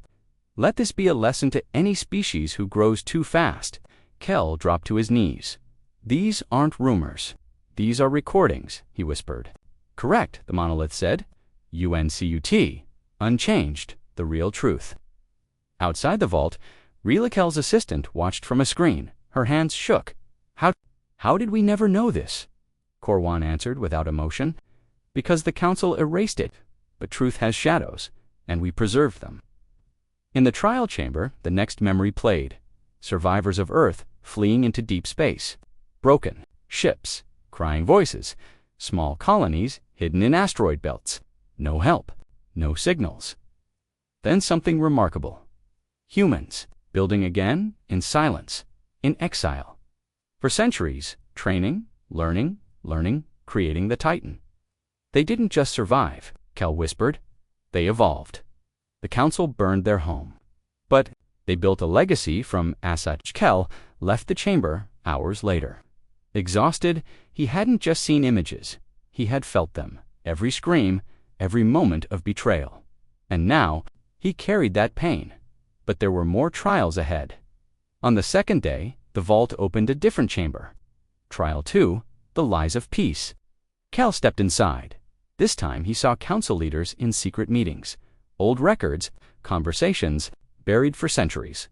Let this be a lesson to any species who grows too fast. Kel dropped to his knees. These aren't rumors. These are recordings, he whispered. Correct, the monolith said. UNCUT. Unchanged, the real truth. Outside the vault, Rila Kel's assistant watched from a screen. Her hands shook. How did we never know this? Corwan answered without emotion. Because the council erased it. But truth has shadows, and we preserved them. In the trial chamber, the next memory played. Survivors of Earth fleeing into deep space. Broken ships, crying voices, small colonies hidden in asteroid belts. No help, no signals. Then something remarkable. Humans building again in silence, in exile. For centuries, training, learning, creating the Titan. They didn't just survive, Kel whispered. They evolved. The council burned their home. But they built a legacy from Asach. Kel left the chamber hours later. Exhausted, he hadn't just seen images. He had felt them, every scream, every moment of betrayal. And now, he carried that pain. But there were more trials ahead. On the second day, the vault opened a different chamber. Trial 2, the lies of peace. Kel stepped inside. This time he saw council leaders in secret meetings. Old records, conversations, buried for centuries.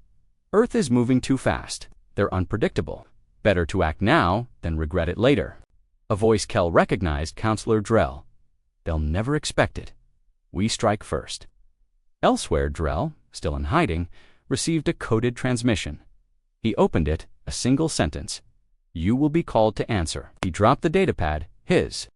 Earth is moving too fast. They're unpredictable. Better to act now than regret it later. A voice Kel recognized, Counselor Drell. They'll never expect it. We strike first. Elsewhere, Drell, still in hiding, received a coded transmission. He opened it, a single sentence. You will be called to answer. He dropped the datapad. His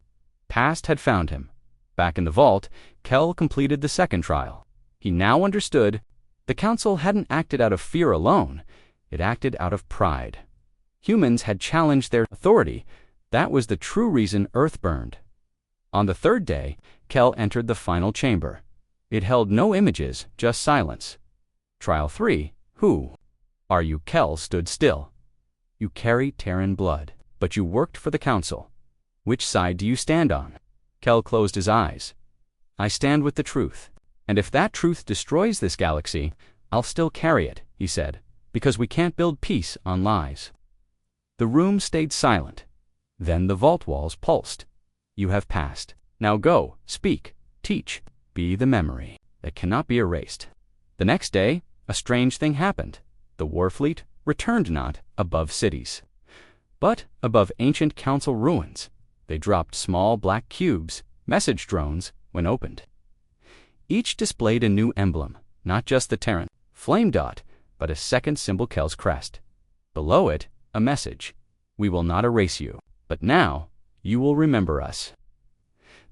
past had found him. Back in the vault, Kel completed the second trial. He now understood the council hadn't acted out of fear alone. It acted out of pride. Humans had challenged their authority. That was the true reason Earth burned. On the third day, Kel entered the final chamber. It held no images, just silence. Trial 3. Who are you? Kel stood still. You carry Terran blood, but you worked for the council. Which side do you stand on? Kel closed his eyes. I stand with the truth. And if that truth destroys this galaxy, I'll still carry it, he said, because we can't build peace on lies. The room stayed silent. Then the vault walls pulsed. You have passed. Now go, speak, teach, be the memory that cannot be erased. The next day, a strange thing happened. The Warfleet returned not above cities, but above ancient council ruins. They dropped small black cubes, message drones, when opened. Each displayed a new emblem, not just the Terran flame dot, but a second symbol, Kel's crest. Below it, a message. We will not erase you, but now you will remember us.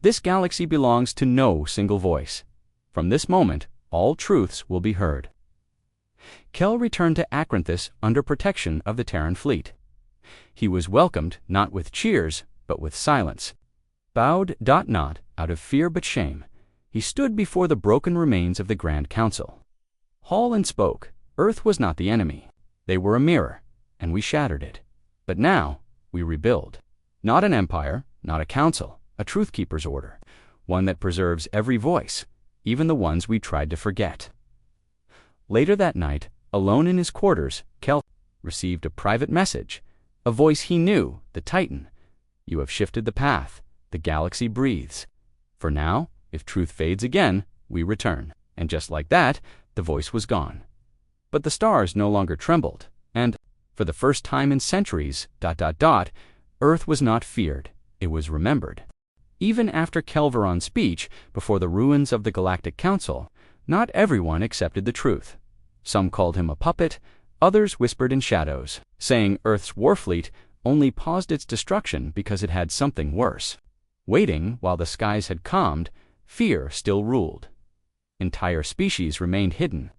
This galaxy belongs to no single voice. From this moment, all truths will be heard. Kel returned to Acranthus under protection of the Terran fleet. He was welcomed not with cheers, but with silence. Bowed, not out of fear but shame, he stood before the broken remains of the Grand Council. Hall spoke. Earth was not the enemy. They were a mirror, and we shattered it. But now, we rebuild. Not an empire, not a council, a truth-keeper's order, one that preserves every voice, even the ones we tried to forget. Later that night, alone in his quarters, Kel received a private message, a voice he knew, the Titan. You have shifted the path. The galaxy breathes. For now, if truth fades again, we return. And just like that, the voice was gone. But the stars no longer trembled, and, for the first time in centuries, Earth was not feared, it was remembered. Even after Kelveron's speech before the ruins of the Galactic Council, not everyone accepted the truth. Some called him a puppet, others whispered in shadows, saying Earth's Warfleet only paused its destruction because it had something worse. Waiting while the skies had calmed, fear still ruled. Entire species remained hidden.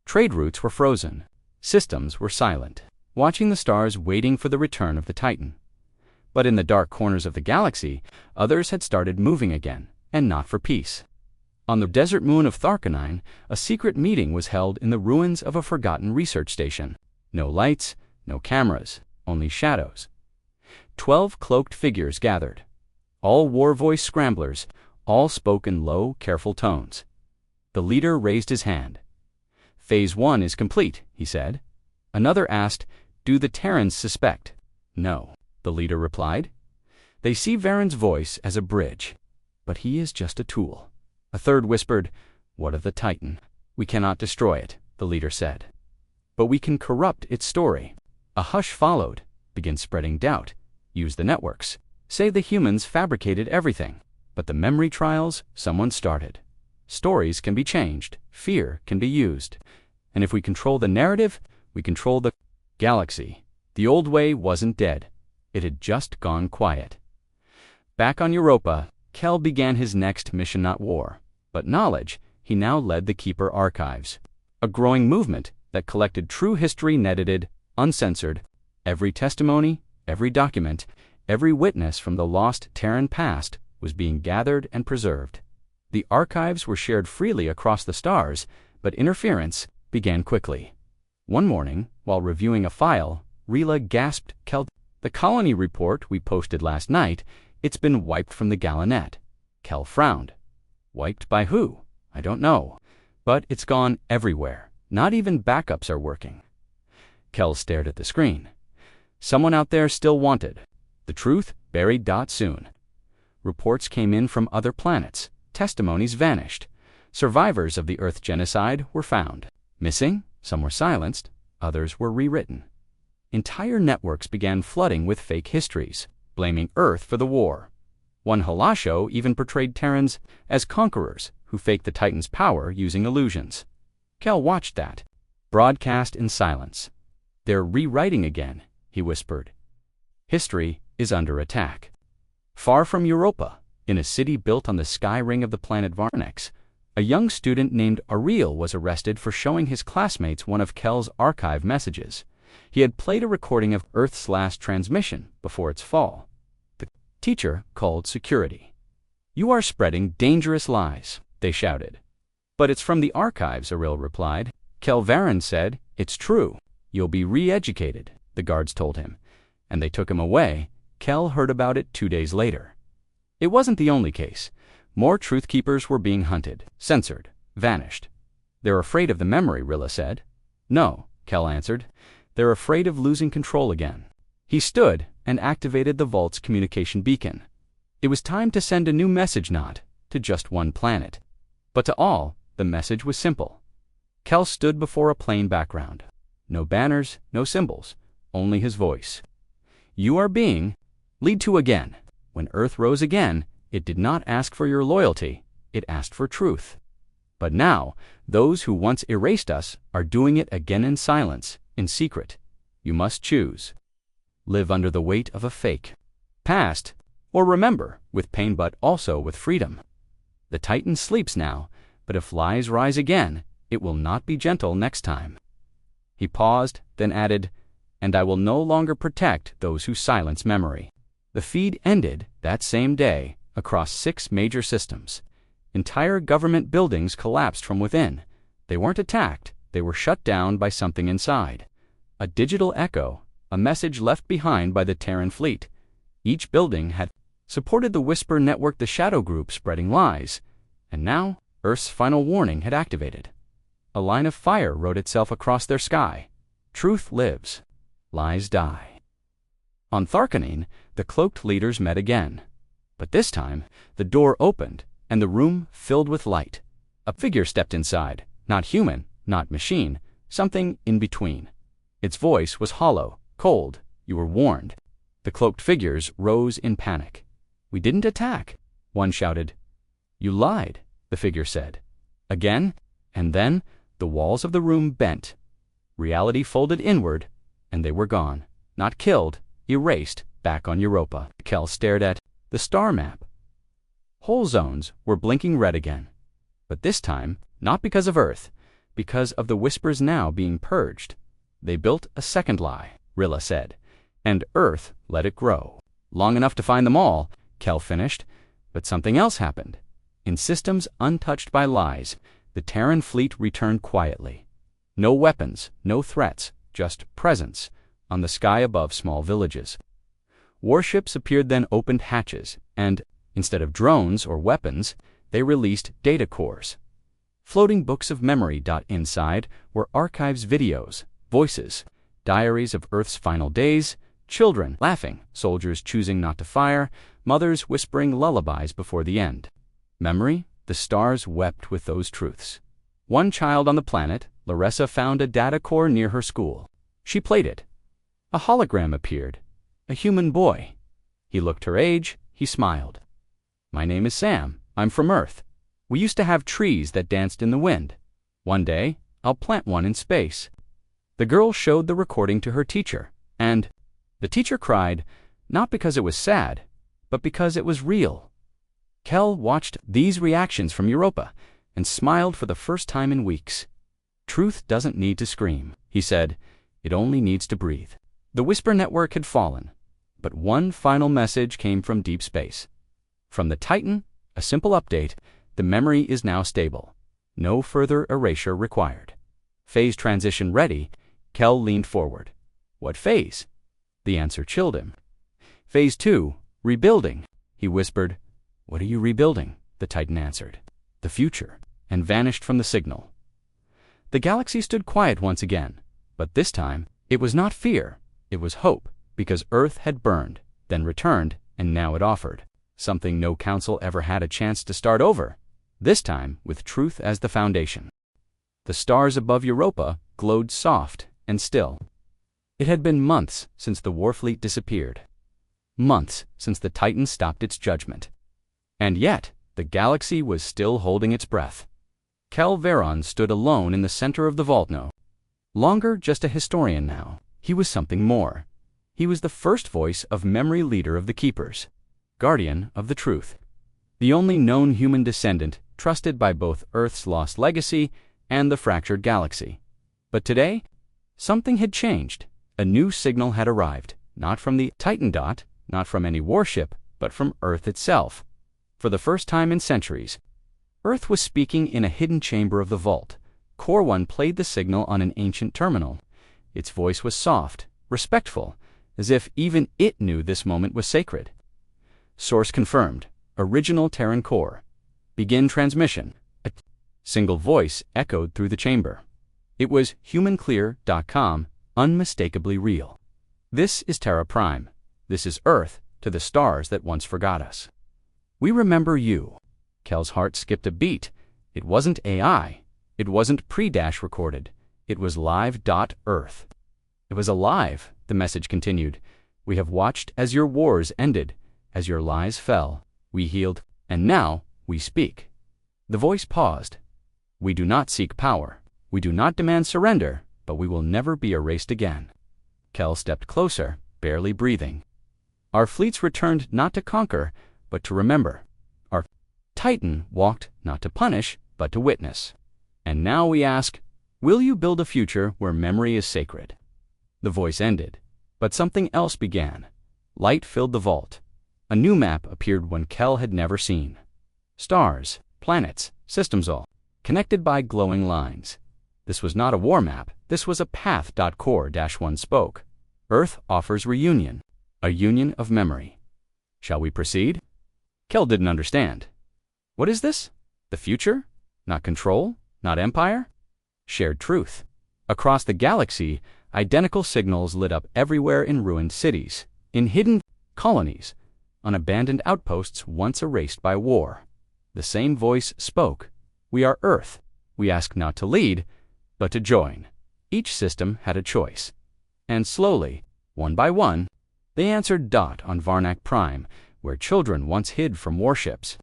Trade routes were frozen. Systems were silent, watching the stars, waiting for the return of the Titan. But in the dark corners of the galaxy, others had started moving again, and not for peace. On the desert moon of Tharkanine, a secret meeting was held in the ruins of a forgotten research station. No lights, no cameras, only shadows. 12 cloaked figures gathered. All war-voiced scramblers, all spoke in low, careful tones. The leader raised his hand. Phase 1 is complete, he said. Another asked, do the Terrans suspect? No, the leader replied. They see Varen's voice as a bridge, but he is just a tool. A third whispered, what of the Titan? We cannot destroy it, the leader said. But we can corrupt its story. A hush followed. Begin spreading doubt. Use the networks. Say the humans fabricated everything. But the memory trials, someone started. Stories can be changed. Fear can be used. And if we control the narrative, we control the galaxy. The old way wasn't dead. It had just gone quiet. Back on Europa, Kel began his next mission, not war, but knowledge. He now led the Keeper Archives, a growing movement that collected true history, unedited, uncensored, every testimony, Every document, every witness from the lost Terran past was being gathered and preserved. The archives were shared freely across the stars, but interference began quickly. One morning, while reviewing a file, Rila gasped, "Kel, the colony report we posted last night, it's been wiped from the Galanet." Kel frowned. "Wiped by who? I don't know. But it's gone everywhere. Not even backups are working." Kel stared at the screen. Someone out there still wanted. The truth buried. Soon. Reports came in from other planets. Testimonies vanished. Survivors of the Earth genocide were found. Missing, some were silenced, others were rewritten. Entire networks began flooding with fake histories, blaming Earth for the war. One Halasho even portrayed Terrans as conquerors who faked the Titan's power using illusions. Kel watched that, broadcast in silence. "They're rewriting again," he whispered. "History is under attack." Far from Europa, in a city built on the sky ring of the planet Varnex, a young student named Ariel was arrested for showing his classmates one of Kel's archive messages. He had played a recording of Earth's last transmission before its fall. The teacher called security. "You are spreading dangerous lies," they shouted. "But it's from the archives," Ariel replied. "Kel Varen said, it's true. You'll be re-educated," the guards told him. And they took him away. Kel heard about it 2 days later. It wasn't the only case. More truth keepers were being hunted, censored, vanished. "They're afraid of the memory," Rilla said. "No," Kel answered. "They're afraid of losing control again." He stood and activated the vault's communication beacon. It was time to send a new message, not to just one planet, but to all. The message was simple. Kel stood before a plain background. No banners, no symbols, only his voice. "You are being lead to again. When Earth rose again, it did not ask for your loyalty, it asked for truth. But now, those who once erased us are doing it again in silence, in secret. You must choose. Live under the weight of a fake past, or remember, with pain but also with freedom. The Titan sleeps now, but if lies rise again, it will not be gentle next time." He paused, then added, "And I will no longer protect those who silence memory." The feed ended that same day across 6 major systems. Entire government buildings collapsed from within. They weren't attacked, they were shut down by something inside. A digital echo, a message left behind by the Terran fleet. Each building had supported the Whisper network, the shadow group spreading lies. And now, Earth's final warning had activated. A line of fire wrote itself across their sky. Truth lives, lies die. On Tharkanine, the cloaked leaders met again. But this time, the door opened, and the room filled with light. A figure stepped inside, not human, not machine, something in between. Its voice was hollow, cold. "You were warned." The cloaked figures rose in panic. "We didn't attack," one shouted. "You lied," the figure said. Again, and then, the walls of the room bent. Reality folded inward, and they were gone. Not killed, erased, back on Europa. Kel stared at the star map. Whole zones were blinking red again. But this time, not because of Earth, because of the Whispers now being purged. They built a second lie, Rilla said, and Earth let it grow. Long enough to find them all, Kel finished, but something else happened. In systems untouched by lies, the Terran fleet returned quietly. No weapons, no threats, just presence on the sky above small villages. Warships appeared, then opened hatches, and, instead of drones or weapons, they released data cores. Floating books of memory. Inside were archives, videos, voices, diaries of Earth's final days, children laughing, soldiers choosing not to fire, mothers whispering lullabies before the end. Memory, the stars wept with those truths. One child on the planet, Larissa, found a data core near her school. She played it. A hologram appeared. A human boy. He looked her age, he smiled. "My name is Sam. I'm from Earth. We used to have trees that danced in the wind. One day, I'll plant one in space." The girl showed the recording to her teacher, and the teacher cried, not because it was sad, but because it was real. Kel watched these reactions from Europa and smiled for the first time in weeks. "Truth doesn't need to scream," he said. "It only needs to breathe." The Whisper network had fallen. But one final message came from deep space. From the Titan, a simple update: the memory is now stable. No further erasure required. Phase transition ready. Kel leaned forward. What phase? The answer chilled him. Phase 2, rebuilding. He whispered. What are you rebuilding? The Titan answered. The future, and vanished from the signal. The galaxy stood quiet once again, but this time it was not fear, it was hope, because Earth had burned, then returned, and now it offered something no council ever had a chance to start over, this time with truth as the foundation. The stars above Europa glowed soft and still. It had been months since the Warfleet disappeared. Months since the Titan stopped its judgment. And yet, the galaxy was still holding its breath. Kel Veron stood alone in the center of the vault. No longer just a historian now. He was something more. He was the first voice of memory, leader of the Keepers, guardian of the truth, the only known human descendant trusted by both Earth's lost legacy and the fractured galaxy. But today, something had changed. A new signal had arrived, not from the Titan, not from any warship, but from Earth itself. For the first time in centuries, Earth was speaking in a hidden chamber of the vault. Core 1 played the signal on an ancient terminal. Its voice was soft, respectful, as if even it knew this moment was sacred. Source confirmed. Original Terran core. Begin transmission. A single voice echoed through the chamber. It was humanclear.com, unmistakably real. This is Terra Prime. This is Earth to the stars that once forgot us. We remember you. Kel's heart skipped a beat. It wasn't AI. It wasn't pre-recorded. It was live. Earth. It was alive, the message continued. We have watched as your wars ended, as your lies fell. We healed, and now we speak. The voice paused. We do not seek power. We do not demand surrender, but we will never be erased again. Kel stepped closer, barely breathing. Our fleets returned not to conquer, but to remember. Our Titan walked not to punish, but to witness. And now we ask, will you build a future where memory is sacred? The voice ended, but something else began. Light filled the vault. A new map appeared one Kel had never seen. Stars, planets, systems all connected by glowing lines. This was not a war map, this was a path. Core 1 spoke. Earth offers reunion, a union of memory. Shall we proceed? Kel didn't understand. What is this? The future? Not control? Not empire? Shared truth. Across the galaxy, identical signals lit up everywhere, in ruined cities, in hidden colonies, on abandoned outposts once erased by war. The same voice spoke. We are Earth. We ask not to lead, but to join. Each system had a choice. And slowly, one by one, they answered. On Varnak Prime, where children once hid from warships,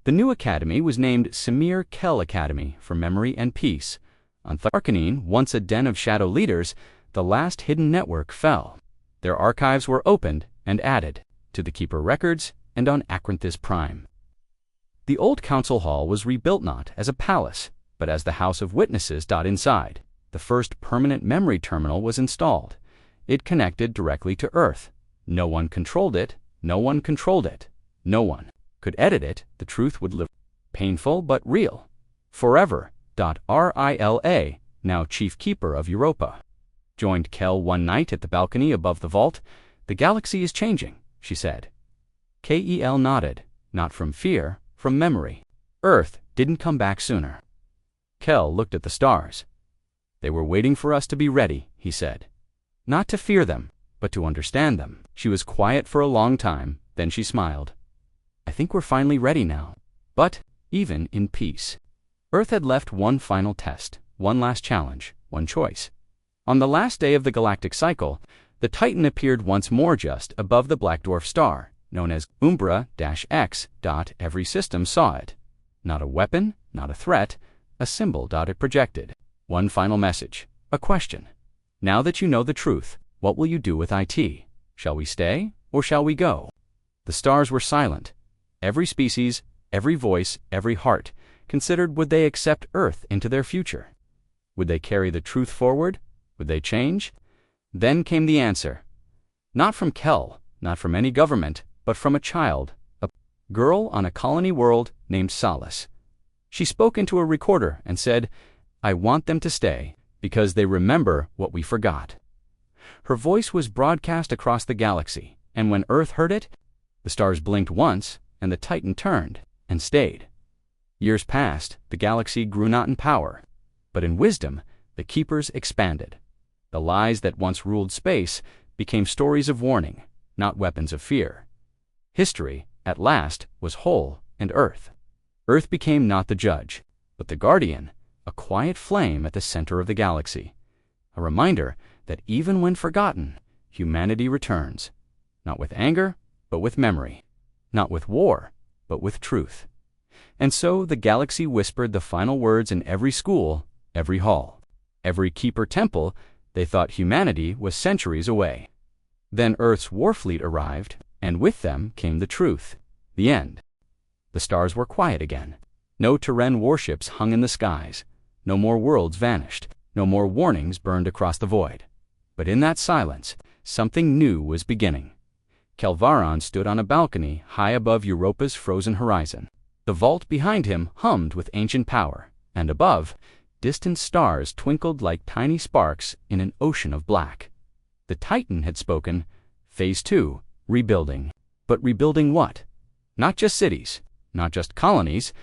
the new academy was named Samir Kel Academy for Memory and Peace. On Tharkanine, once a den of shadow leaders, the last hidden network fell. Their archives were opened and added to the Keeper records, and on Akranthis Prime. The old council hall was rebuilt not as a palace, but as the house of witnesses. Inside, the first permanent memory terminal was installed. It connected directly to Earth. No one controlled it, no one controlled it, no one could edit it. The truth would live, painful but real, forever. Rila, now chief keeper of Europa, joined Kel one night at the balcony above the vault. The galaxy is changing, she said. Kel nodded, not from fear, from memory. Earth didn't come back sooner. Kel looked at the stars. They were waiting for us to be ready, he said. Not to fear them, but to understand them. She was quiet for a long time, then she smiled. I think we're finally ready now. But, even in peace, Earth had left one final test, one last challenge, one choice. On the last day of the galactic cycle, the Titan appeared once more just above the black dwarf star, known as Umbra-X. Every system saw it. Not a weapon, not a threat, a symbol. It projected. One final message, a question. Now that you know the truth, what will you do with IT? Shall we stay, or shall we go? The stars were silent. Every species, every voice, every heart considered, would they accept Earth into their future? Would they carry the truth forward? Would they change? Then came the answer. Not from Kel, not from any government, but from a child, a girl on a colony world named Solace. She spoke into a recorder and said, "I want them to stay, because they remember what we forgot." Her voice was broadcast across the galaxy, and when Earth heard it, the stars blinked once, and the Titan turned and stayed. Years passed, the galaxy grew not in power, but in wisdom the keepers expanded. The lies that once ruled space became stories of warning, not weapons of fear. History, at last, was whole, and Earth. Earth became not the judge, but the guardian, a quiet flame at the center of the galaxy. A reminder that even when forgotten, humanity returns, not with anger, but with memory, not with war, but with truth. And so the galaxy whispered the final words in every school, every hall, every keeper temple. They thought humanity was centuries away. Then Earth's Warfleet arrived, and with them came the truth, the end. The stars were quiet again. No Terran warships hung in the skies. No more worlds vanished. No more warnings burned across the void. But in that silence, something new was beginning. Kelvaron stood on a balcony high above Europa's frozen horizon. The vault behind him hummed with ancient power, and above, distant stars twinkled like tiny sparks in an ocean of black. The Titan had spoken, Phase 2, rebuilding. But rebuilding what? Not just cities, not just colonies.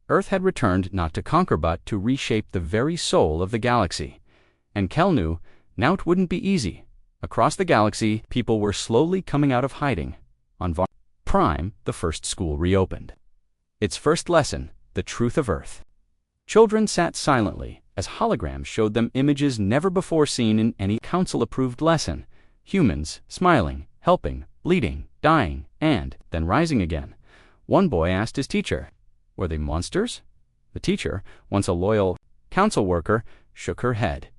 Earth had returned not to conquer but to reshape the very soul of the galaxy. And Kel knew, now it wouldn't be easy. Across the galaxy, people were slowly coming out of hiding. On Prime, the first school reopened. Its first lesson, the truth of Earth. Children sat silently as holograms showed them images never before seen in any council-approved lesson. Humans, smiling, helping, bleeding, dying, and then rising again. One boy asked his teacher, were they monsters? The teacher, once a loyal council worker, shook her head.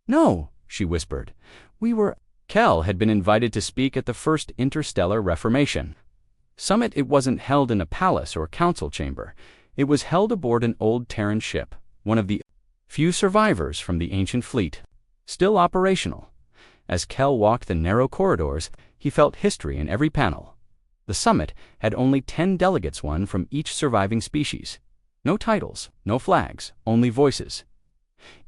No, she whispered. We were... Kel had been invited to speak at the first Interstellar Reformation Summit. It wasn't held in a palace or council chamber. It was held aboard an old Terran ship, one of the few survivors from the ancient fleet, still operational. As Kel walked the narrow corridors, he felt history in every panel. The summit had only 10 delegates, one from each surviving species. No titles, no flags, only voices.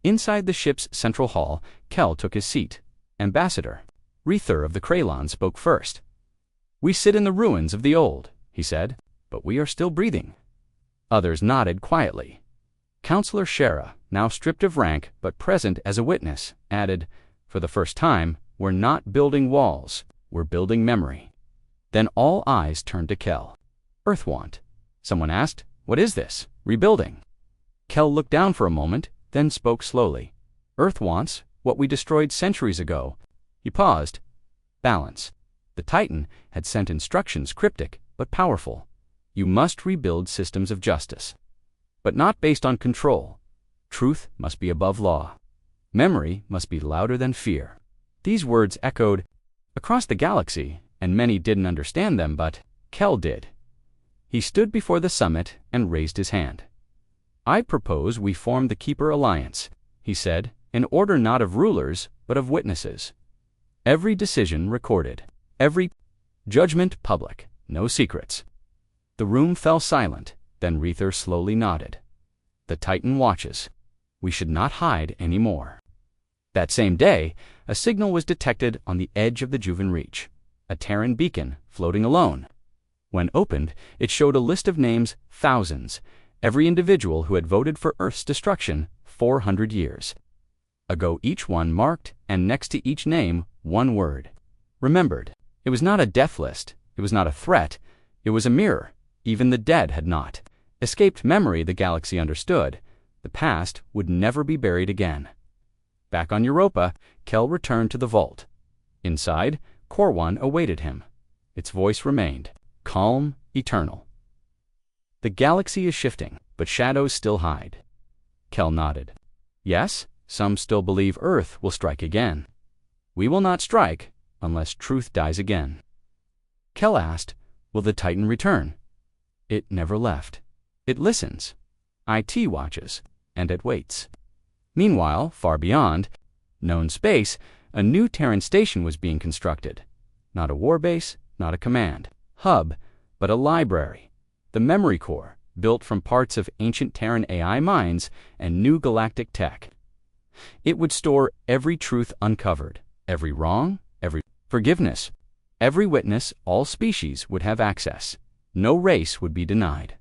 Inside the ship's central hall, Kel took his seat. Ambassador Rether of the Kraylon spoke first. We sit in the ruins of the old, he said, but we are still breathing. Others nodded quietly. Counselor Shara, now stripped of rank but present as a witness, added, for the first time, we're not building walls, we're building memory. Then all eyes turned to Kel. Earthwant. Someone asked, what is this? Rebuilding. Kel looked down for a moment, then spoke slowly. Earth wants what we destroyed centuries ago. He paused. Balance. The Titan had sent instructions, cryptic but powerful. You must rebuild systems of justice, but not based on control. Truth must be above law. Memory must be louder than fear. These words echoed across the galaxy, and many didn't understand them, but Kel did. He stood before the summit and raised his hand. I propose we form the Keeper Alliance, he said, in order not of rulers, but of witnesses. Every decision recorded, every judgment public, no secrets. The room fell silent, then Rether slowly nodded. The Titan watches. We should not hide any more. That same day, a signal was detected on the edge of the Juven Reach, a Terran beacon floating alone. When opened, it showed a list of names, thousands, every individual who had voted for Earth's destruction 400 years ago, each one marked, and next to each name, one word. Remembered. It was not a death list. It was not a threat. It was a mirror. Even the dead had not escaped memory. The galaxy understood. The past would never be buried again. Back on Europa, Kel returned to the vault. Inside, Corwan awaited him. Its voice remained, calm, eternal. The galaxy is shifting, but shadows still hide. Kel nodded. Yes, some still believe Earth will strike again. We will not strike unless truth dies again. Kel asked, will the Titan return? It never left. It listens. IT watches, and it waits. Meanwhile, far beyond known space, a new Terran station was being constructed. Not a warbase, not a command hub, but a library. The memory core, built from parts of ancient Terran AI minds and new galactic tech. It would store every truth uncovered, every wrong, every forgiveness. Every witness, all species would have access. No race would be denied.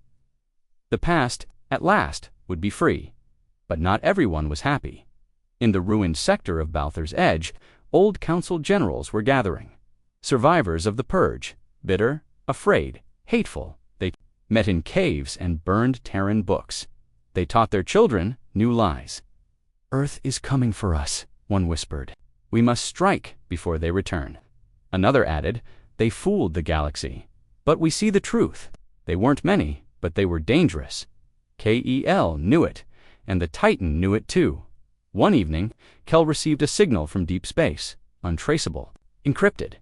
The past, at last, would be free. But not everyone was happy. In the ruined sector of Balthur's Edge, old council generals were gathering. Survivors of the Purge, bitter, afraid, hateful. They met in caves and burned Terran books. They taught their children new lies. "Earth is coming for us," one whispered. "We must strike before they return." Another added, "They fooled the galaxy. But we see the truth. They weren't many, but they were dangerous." Kel knew it, and the Titan knew it too. One evening, Kel received a signal from deep space, untraceable, encrypted.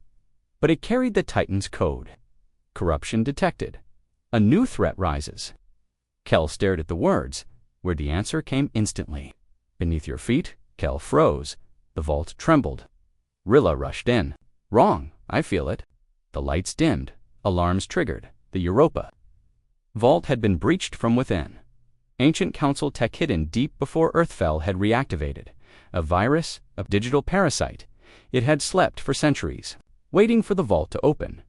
But it carried the Titan's code. Corruption detected. A new threat rises. Kel stared at the words, where the answer came instantly. Beneath your feet, Kel froze. The vault trembled. Rilla rushed in. "Wrong, I feel it." The lights dimmed. Alarms triggered. The Europa vault had been breached from within. Ancient Council tech hidden deep before Earthfell had reactivated. A virus, a digital parasite. It had slept for centuries, waiting for the vault to open.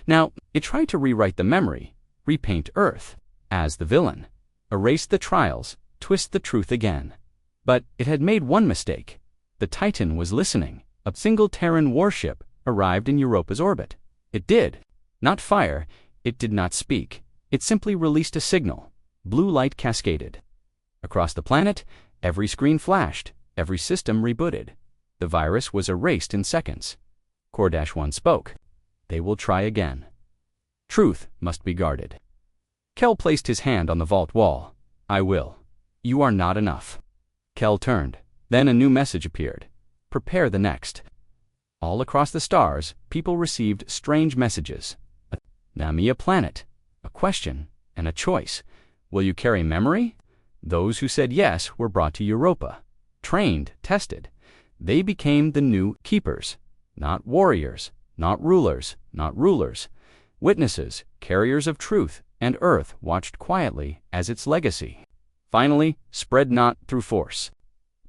Now, it tried to rewrite the memory, repaint Earth as the villain, erase the trials, twist the truth again. But it had made one mistake. The Titan was listening. A single Terran warship arrived in Europa's orbit. It did not fire, it did not speak. It simply released a signal. Blue light cascaded. Across the planet, every screen flashed, every system rebooted. The virus was erased in seconds. Core-1 spoke. "They will try again. Truth must be guarded." Kel placed his hand on the vault wall. "I will. You are not enough." Kel turned. Then a new message appeared. "Prepare the next." All across the stars, people received strange messages. A planet, a question, and a choice. Will you carry memory? Those who said yes were brought to Europa. Trained, tested. They became the new keepers. Not warriors, not rulers, not rulers. Witnesses, carriers of truth, and Earth watched quietly as its legacy finally spread not through force,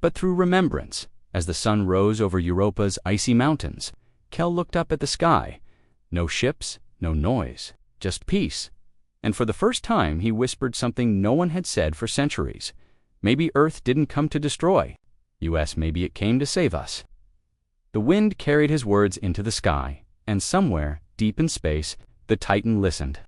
but through remembrance. As the sun rose over Europa's icy mountains, Kel looked up at the sky. No ships, no noise, just peace. And for the first time he whispered something no one had said for centuries. Maybe Earth didn't come to destroy. US, maybe it came to save us. The wind carried his words into the sky, and somewhere, deep in space, the Titan listened.